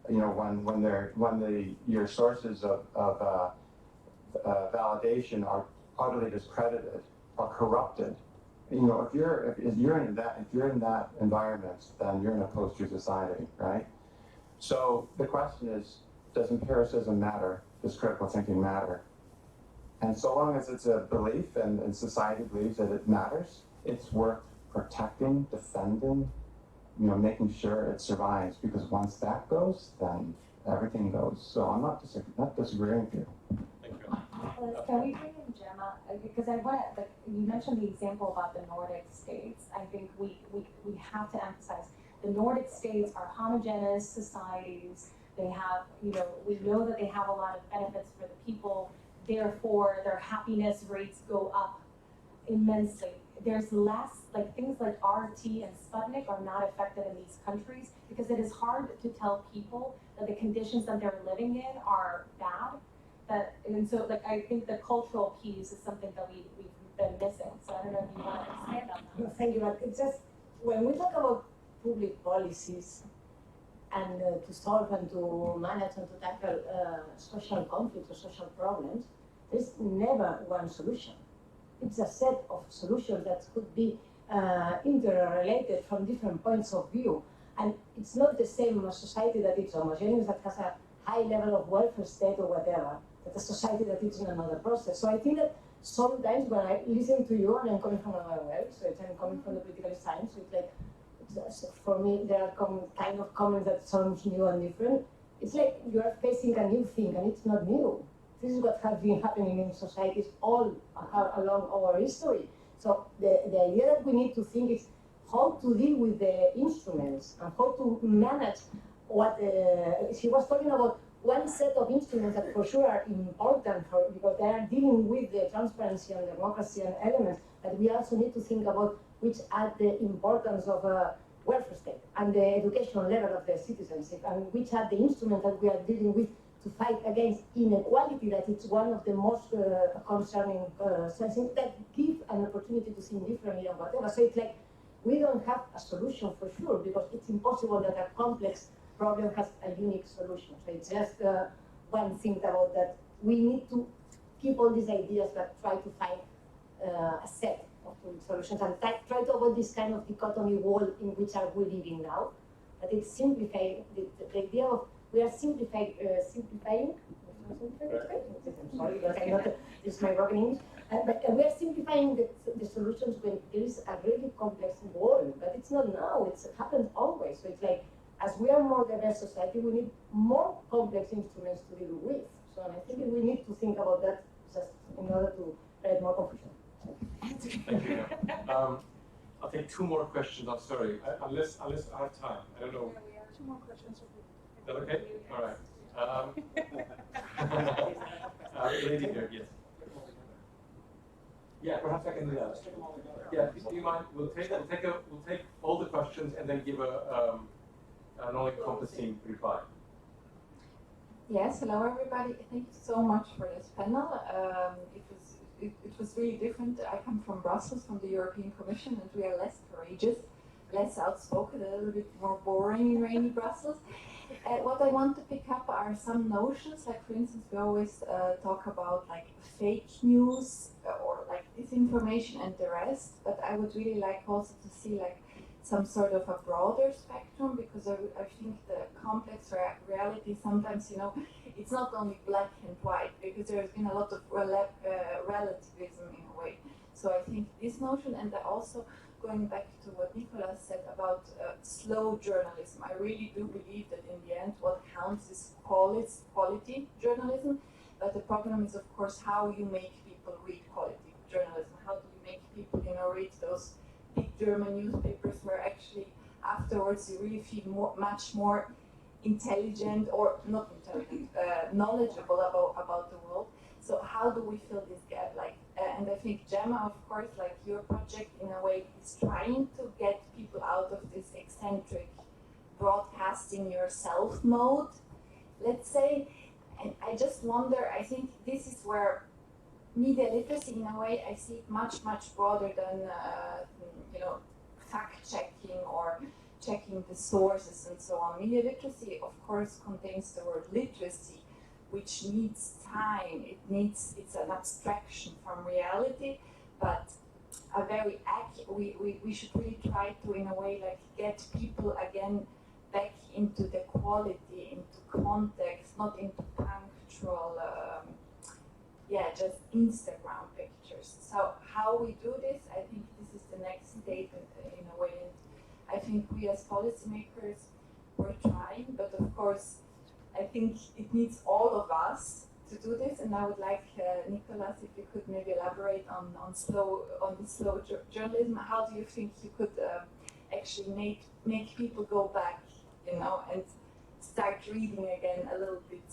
You know, when your sources of validation are utterly discredited or corrupted. You know, if you're in that environment, then you're in a post-truth society, right? So the question is, does empiricism matter? Does critical thinking matter? And so long as it's a belief and society believes that it matters, it's worth protecting, defending, you know, making sure it survives, because once that goes, then everything goes. So I'm not disagreeing with you. Thank you. Can we bring in Gemma? Because you mentioned the example about the Nordic states. I think we have to emphasize the Nordic states are homogeneous societies. They have, you know, we know that they have a lot of benefits for the people. Therefore, their happiness rates go up immensely. There's less, like things like RT and Sputnik are not affected in these countries because it is hard to tell people that the conditions that they're living in are bad. And so, like, I think the cultural piece is something that we've been missing. So I don't know if you want to expand on that. No, thank you, but it's just, when we talk about public policies and to solve and to manage and to tackle social conflicts or social problems, there's never one solution. It's a set of solutions that could be interrelated from different points of view. And it's not the same a society that is homogeneous, that has a high level of welfare state or whatever, that a society that is in another process. So I think that sometimes when I listen to you, and I'm coming from another world, so I'm coming from the political science, so it's like, for me, there are kind of comments that sounds new and different. It's like you are facing a new thing, and it's not new. This is what has been happening in societies all along our history. So the idea that we need to think is how to deal with the instruments and how to manage what she was talking about. One set of instruments that for sure are important because they are dealing with the transparency and democracy and elements, but we also need to think about which are the importance of a welfare state and the educational level of the citizenship, and which are the instruments that we are dealing with to fight against inequality, that it's one of the most concerning things that give an opportunity to think differently and whatever. So it's like we don't have a solution for sure, because it's impossible that a complex problem has a unique solution. So it's just one thing about that. We need to keep all these ideas, but try to find a set of solutions and try to avoid this kind of dichotomy wall in which are we living now. But it's simplifying the idea of we are simplifying. Sorry, but I'm not. This is my broken English. But we are simplifying the solutions when there is a really complex wall. But it's not now. It happens always. So it's like as we are more diverse society, we need more complex instruments to deal with. So I think we need to think about that just in order to create more confusion. Thank you. I'll take two more questions. I'm sorry, unless I have time. I don't know. Two more questions. Is that okay? All right. Lady here, yes. Yeah, perhaps I can do that. Yeah, do you mind? We'll take all the questions and then give an all-encompassing reply. Yes, hello everybody. Thank you so much for this panel. It was really different. I come from Brussels, from the European Commission, and we are less courageous, less outspoken, a little bit more boring in rainy Brussels. What I want to pick up are some notions, like for instance, we always talk about like fake news or like disinformation and the rest, but I would really like also to see like some sort of a broader spectrum, because I think the complex reality sometimes, you know, it's not only black and white, because there's been a lot of relativism in a way. So I think this notion, and also going back to what Nicolas said about slow journalism, I really do believe that in the end what counts is quality journalism, but the problem is of course how you make people read quality journalism. How do you make people, you know, read those big German newspapers where actually afterwards you really feel much more intelligent, or not intelligent, knowledgeable about the world. So how do we fill this gap? Like, and I think Gemma, of course, like your project in a way is trying to get people out of this eccentric broadcasting yourself mode, let's say. And I just wonder, I think this is where media literacy, in a way, I see it much broader than, you know, fact-checking or checking the sources and so on. Media literacy, of course, contains the word literacy, which needs time. It's an abstraction from reality, but a very we should really try to, in a way, like get people again back into the quality, into context, not into punctual, just Instagram pictures. So how we do this, I think this is the next step in a way. And I think we as policymakers, we're trying, but of course, I think it needs all of us to do this. And I would like, Nicolas, if you could maybe elaborate on the slow journalism. How do you think you could actually make people go back, you know, and start reading again a little bit,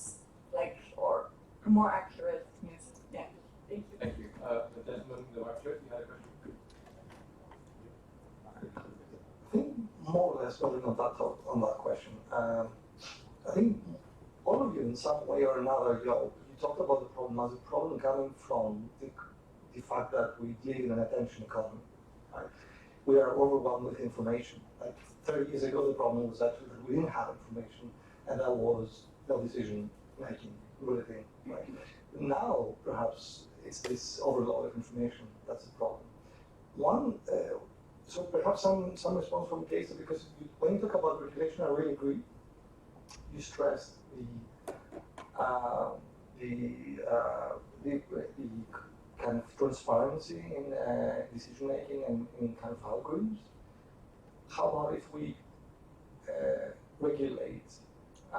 like, or more accurate news? Yeah, thank you. Thank you. The gentleman in the white shirt, you had a question? I think more or less building on that question. I think all of you, in some way or another, you talked about the problem as a problem coming from the fact that we live in an attention economy. Right? We are overwhelmed with information. Like 30 years ago, the problem was actually that we didn't have information, and that was no decision making, really. Right? Now, perhaps it's this overload of information that's the problem. So perhaps some response from Geysha, because when you talk about regulation, I really agree. You stressed the kind of transparency in decision making and in kind of algorithms. How about if we regulate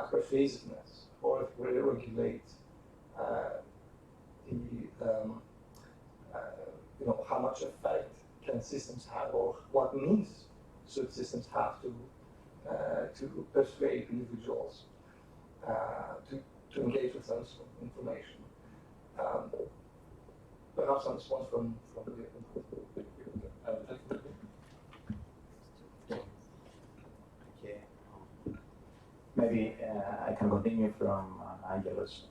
pervasiveness, or if we regulate how much effect can systems have, or what means should systems have to persuade individuals to engage with sense information. Perhaps some response from the Okay. Maybe I can continue from Angelo's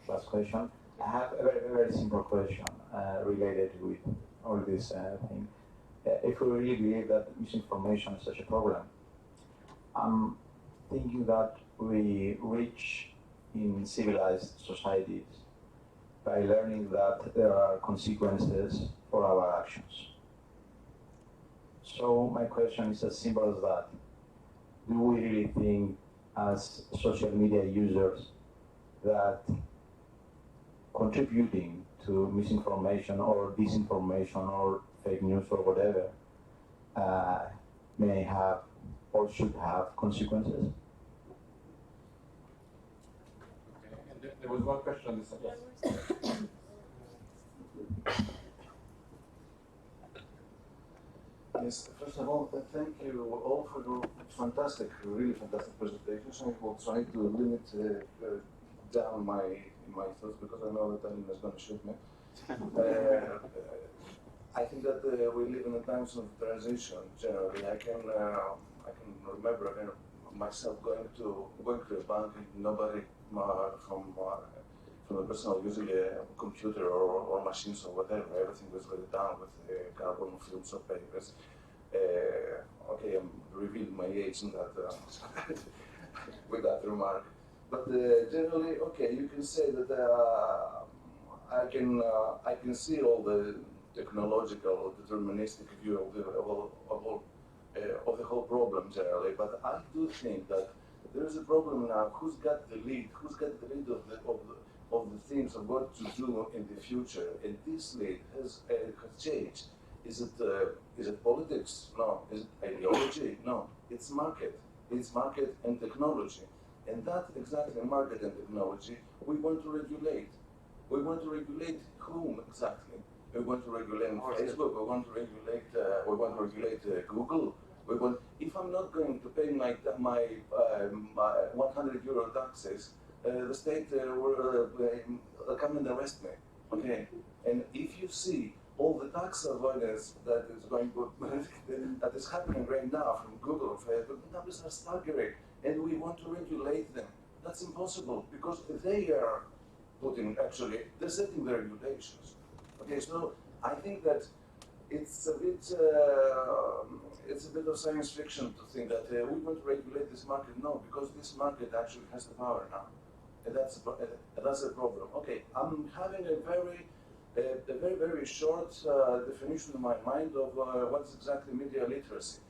last question. I have a very simple question related with all this thing. If we really believe that misinformation is such a problem, I'm thinking that we reach in civilized societies by learning that there are consequences for our actions. So my question is as simple as that. Do we really think as social media users that contributing to misinformation or disinformation or fake news or whatever may have or should have consequences? Okay, and there was one question on this side. Yes, first of all, thank you all for your fantastic, really fantastic presentations. I will try to limit down my thoughts because I know that Allan is going to shoot me. I think that we live in the times of transition. Generally, I can remember myself going to a bank and nobody from the personal using a computer or machines or whatever. Everything was written down with carbon films or papers. Okay, I'm revealing my age in that with that remark. But generally, okay, you can say that I can see all the technological, deterministic view of the whole problem generally. But I do think that there is a problem now. Who's got the lead? Who's got the lead of the things of what to do in the future? And this lead has changed. Is it politics? No. Is it ideology? No. It's market. It's market and technology. And that exactly market and technology we want to regulate. We want to regulate whom exactly? We want to regulate Facebook. We want to regulate Google. If I'm not going to pay my 100 euro taxes, the state will come and arrest me. Okay. And if you see all the tax avoidance that is happening right now from Google or Facebook, the numbers are staggering, and we want to regulate them. That's impossible because they are they're setting the regulations. Okay, so I think that it's a bit of science fiction to think that we want to regulate this market. No, because this market actually has the power now, and that's a problem. Okay, I'm having a very short definition in my mind of what's exactly media literacy.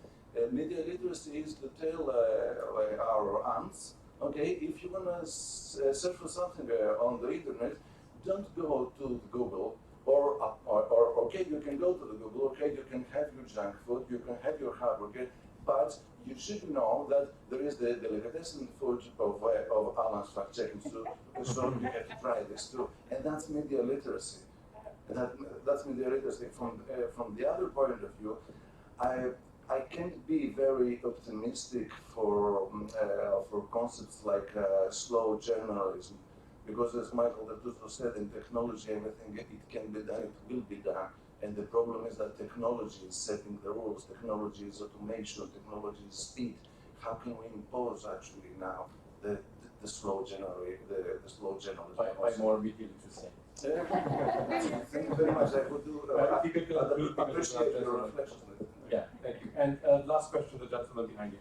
Media literacy is to tell our aunts, okay, if you want to search for something on the internet, don't go to Google, or okay, you can go to the Google, okay, you can have your junk food, you can have your hamburger, but you should know that there is the delicatessen food of Allan's FactCheckNI, so you have to try this too, and that's media literacy. That's media literacy. From the other point of view, I can't be very optimistic for concepts like slow journalism, because as Michael Datuso said, in technology, everything it can be done, it will be done. And the problem is that technology is setting the rules. Technology is automation. Technology is speed. How can we impose actually now the slow journalism? By more media literacy. Thank you very much. I would do. I appreciate your reflections on it. Yeah, thank you. And last question, the gentleman behind you.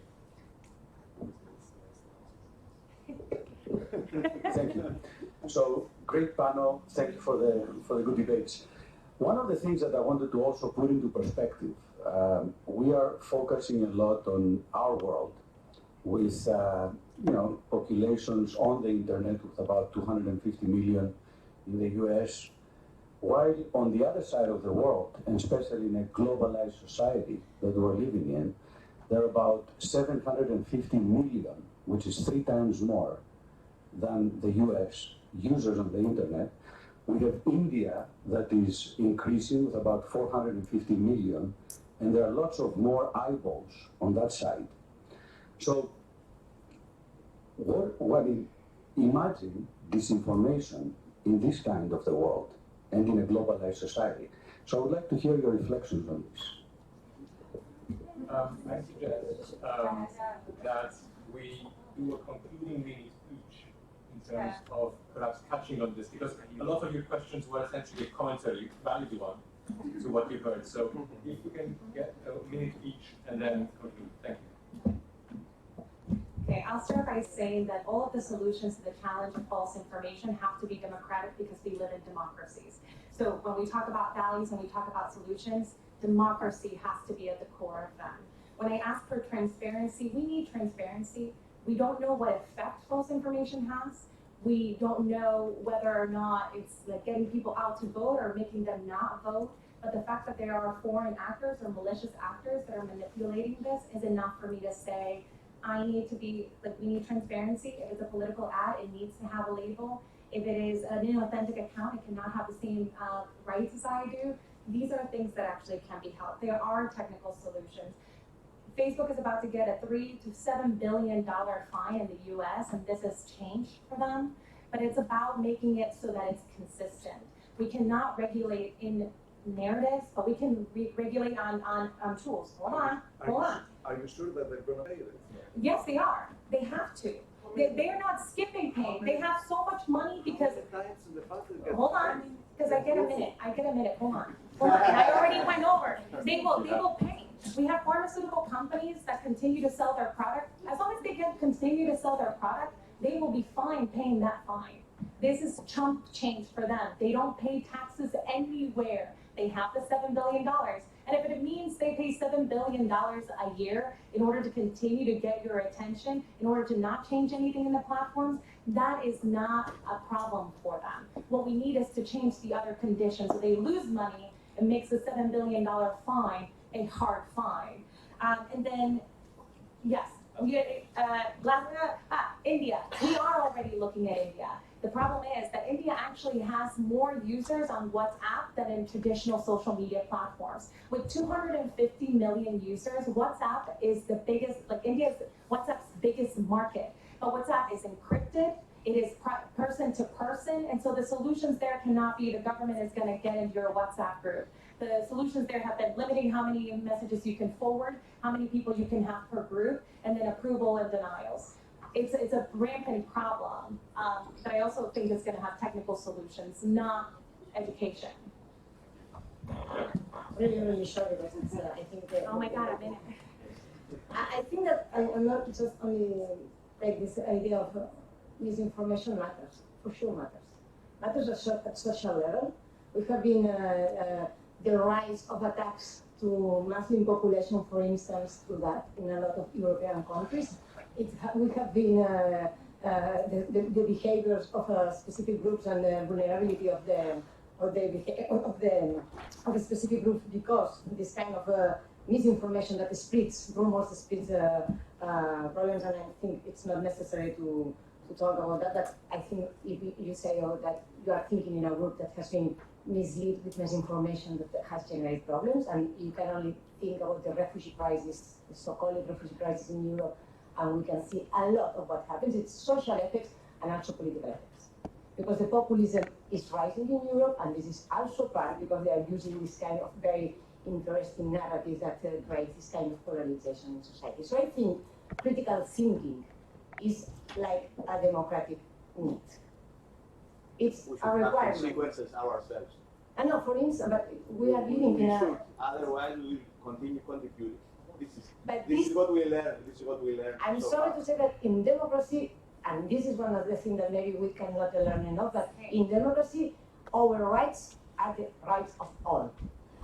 Thank you. So, great panel. Thank you for the good debates. One of the things that I wanted to also put into perspective, we are focusing a lot on our world with populations on the internet with about 250 million in the US, while on the other side of the world, and especially in a globalized society that we're living in, there are about 750 million, which is 3 times more than the US users on the internet. We have India that is increasing with about 450 million, and there are lots of more eyeballs on that side. So, imagine disinformation in this kind of the world and in a globalized society. So I would like to hear your reflections on this. I suggest that we do a concluding mini speech in terms of perhaps touching on this, because a lot of your questions were essentially a commentary, valuable one, to what you heard. So if we can get a minute each and then conclude. Thank you. Okay, I'll start by saying that all of the solutions to the challenge of false information have to be democratic because we live in democracies. So when we talk about values and we talk about solutions, democracy has to be at the core of them. When I ask for transparency, we need transparency. We don't know what effect false information has. We don't know whether or not it's like getting people out to vote or making them not vote. But the fact that there are foreign actors or malicious actors that are manipulating this is enough for me to say, I need to be, like, we need transparency. If it's a political ad, it needs to have a label. If it is an inauthentic account, it cannot have the same rights as I do. These are things that actually can be helped. There are technical solutions. Facebook is about to get a $3 to $7 billion fine in the US, and this has changed for them. But it's about making it so that it's consistent. We cannot regulate in narratives, but we can regulate on tools. Hold on. Are you sure that they're going to pay it? Yes, they are. They have to. They're not skipping paying. They have so much money because. Hold on, because I get a minute. Hold on. And I already went over. They will pay. We have pharmaceutical companies that continue to sell their product. As long as they can continue to sell their product, they will be fine paying that fine. This is chump change for them. They don't pay taxes anywhere. They have the $7 billion. And if it means they pay $7 billion a year in order to continue to get your attention, in order to not change anything in the platforms, that is not a problem for them. What we need is to change the other conditions. So they lose money and makes the $7 billion fine a hard fine. And then, yes, India. We are already looking at India. The problem is that India actually has more users on WhatsApp than in traditional social media platforms. With 250 million users, WhatsApp is the biggest, India's WhatsApp's biggest market. But WhatsApp is encrypted, it is person to person, and so the solutions there cannot be the government is going to get into your WhatsApp group. The solutions there have been limiting how many messages you can forward, how many people you can have per group, and then approval and denials. It's a rampant problem, but I also think it's going to have technical solutions, not education. Really sorry, but it's, I think that. Oh my God, a minute. I think that I'm not just only like this idea of misinformation matters, for sure matters. Matters at social level. We have been the rise of attacks to Muslim population, for instance, to that in a lot of European countries. We have been the behaviors of specific groups and the vulnerability of the specific groups because this kind of misinformation that spreads, rumors spreads problems, and I think it's not necessary to talk about that. But I think if you say that you are thinking in a group that has been misled with misinformation that has generated problems, and you can only think about the refugee crisis, the so-called refugee crisis in Europe, and we can see a lot of what happens. It's social effects and also political effects. Because the populism is rising in Europe, and this is also part because they are using this kind of very interesting narrative that creates this kind of polarization in society. So I think critical thinking is like a democratic need. It's a requirement. Consequences ourselves. I know, for instance, but we are living in a. Otherwise, we will continue contributing. This is what we learn. This is what we learn. I'm sorry to say that in democracy, and this is one of the things that maybe we cannot learn enough, but in democracy, our rights are the rights of all.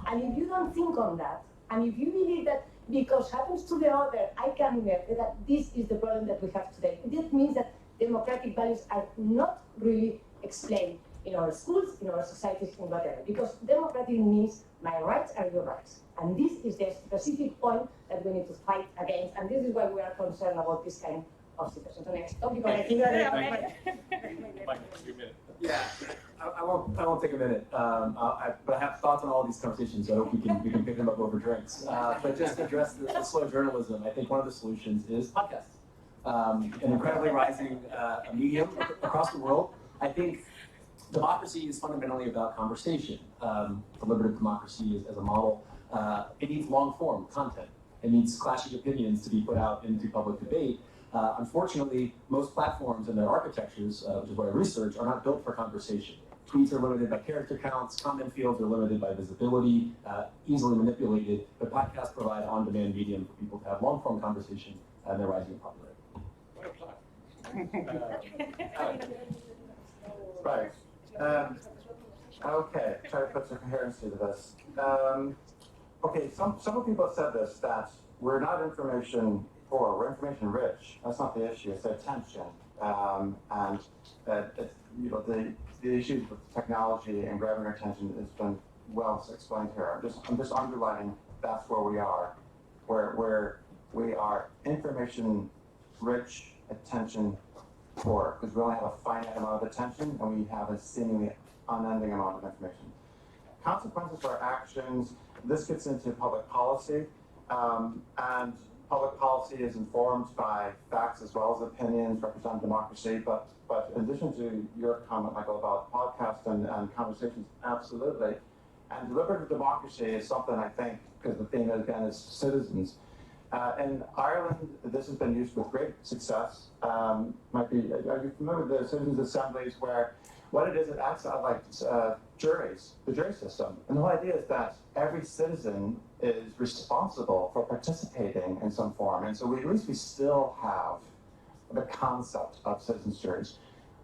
And if you don't think on that, and if you believe that because happens to the other, I can that this is the problem that we have today, this means that democratic values are not really explained in our schools, in our societies, in whatever. Because democratic means my rights are your rights. And this is the specific point that we need to fight against. And this is why we are concerned about this kind of situation. So next topic, I think that Yeah, I won't take a minute. But I have thoughts on all these conversations, so I hope we can pick them up over drinks. But just to address the slow journalism, I think one of the solutions is podcasts. An incredibly rising medium across the world. I think democracy is fundamentally about conversation. Deliberative democracy as a model. It needs long-form content. It needs clashing opinions to be put out into public debate. Unfortunately, most platforms and their architectures, which is what I research, are not built for conversation. Tweets are limited by character counts, comment fields are limited by visibility, easily manipulated, but podcasts provide on-demand medium for people to have long-form conversation, and they're rising in popularity. Right. Okay, try to put some coherency to this. Okay, some people have said this, that we're not information poor, we're information rich. That's not the issue, it's the attention. It's, you know, the issues with technology and grabbing our attention has been well explained here. I'm just underlining that's where we are. Where we are information rich, attention poor, because we only have a finite amount of attention and we have a seemingly unending amount of information. Consequences for our actions, this gets into public policy, and public policy is informed by facts as well as opinions, represent democracy, but in addition to your comment, Michael, about podcasts and conversations, absolutely. And deliberative democracy is something I think, because the theme again is citizens. In Ireland, this has been used with great success. Are you familiar with the citizens' assemblies where what it is, it acts like juries, the jury system. And the whole idea is that every citizen is responsible for participating in some form. And so at least we still have the concept of citizens' juries.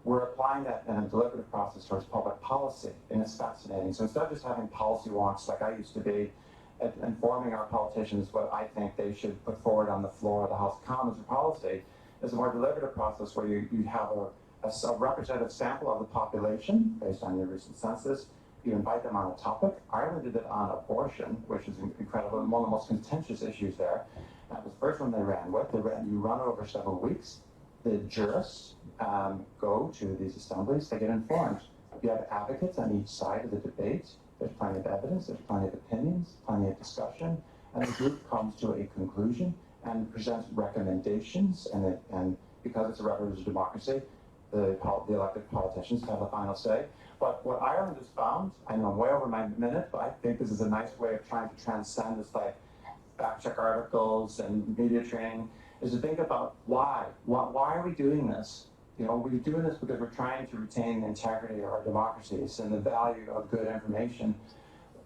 We're applying that in a deliberative process towards public policy, and it's fascinating. So instead of just having policy wonks like I used to be, informing our politicians what I think they should put forward on the floor of the House of Commons for policy, is a more deliberative process where you have a representative sample of the population based on your recent census. You invite them on a topic. Ireland did it on abortion, which is incredible, and one of the most contentious issues there. That was the first one they ran with. You run over several weeks. The jurists go to these assemblies, they get informed. You have advocates on each side of the debate. There's plenty of evidence, there's plenty of opinions, plenty of discussion, and the group comes to a conclusion and presents recommendations, and because it's a representative democracy, the elected politicians have the final say. But what Ireland has found, I know I'm way over my minute, but I think this is a nice way of trying to transcend this like fact-check articles and media training, is to think about why are we doing this? You know, we're doing this because we're trying to retain the integrity of our democracies and the value of good information.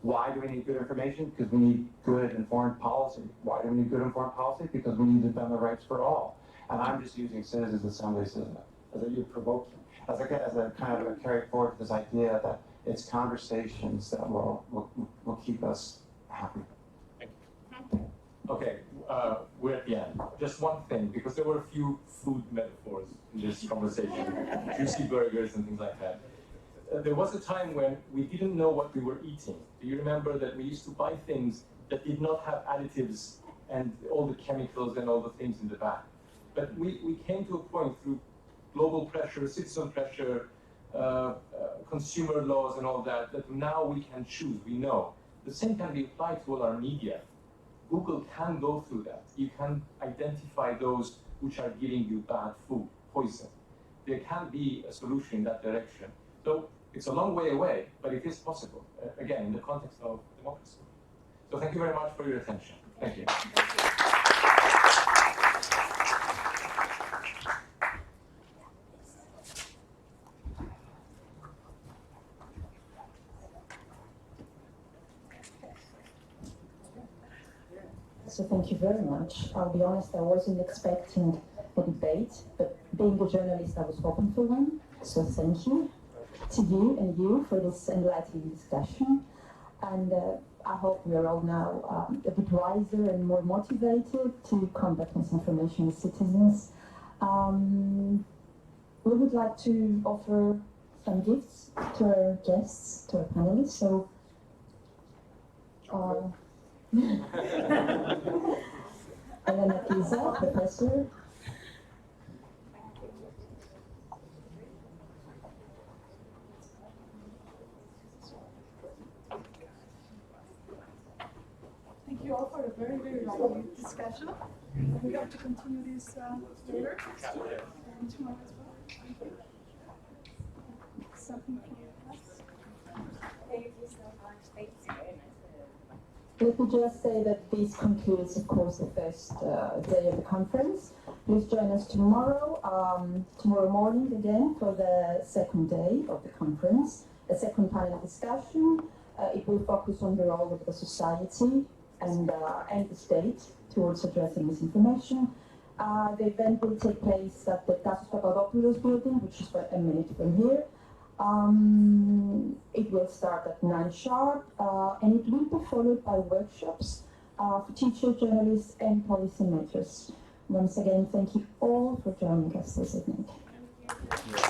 Why do we need good information? Because we need good informed policy. Why do we need good informed policy? Because we need to defend the rights for all. And I'm just using citizens' assemblies as a kind of a carry forward this idea that it's conversations that will keep us happy. Okay, we're at the end. Just one thing, because there were a few food metaphors in this conversation, juicy burgers and things like that. There was a time when we didn't know what we were eating. Do you remember that we used to buy things that did not have additives and all the chemicals and all the things in the back? But we came to a point through global pressure, citizen pressure, consumer laws and all that, that now we can choose, we know. The same can be applied to all our media. Google can go through that. You can identify those which are giving you bad food, poison. There can be a solution in that direction. So it's a long way away, but it is possible, again, in the context of democracy. So thank you very much for your attention. Thank you. So thank you very much. I'll be honest, I wasn't expecting a debate, but being a journalist, I was hoping for one. So thank you to you and you for this enlightening discussion. And I hope we are all now a bit wiser and more motivated to combat misinformation as citizens. We would like to offer some gifts to our guests, to our panelists. So. Allan, professor. Thank you all for a very, very lively discussion. We hope to continue this later and tomorrow as well. Thank you. Something from us. Thank you so much. Thank you. Let me just say that this concludes, of course, the first day of the conference. Please join us tomorrow morning again for the second day of the conference, a second panel discussion. It will focus on the role of the society and the state towards addressing misinformation. The event will take place at the Tassos Papadopoulos building, which is a minute from here. It will start at 9 sharp, and it will be followed by workshops for teachers, journalists, and policymakers. Once again, thank you all for joining us this evening. Thank you.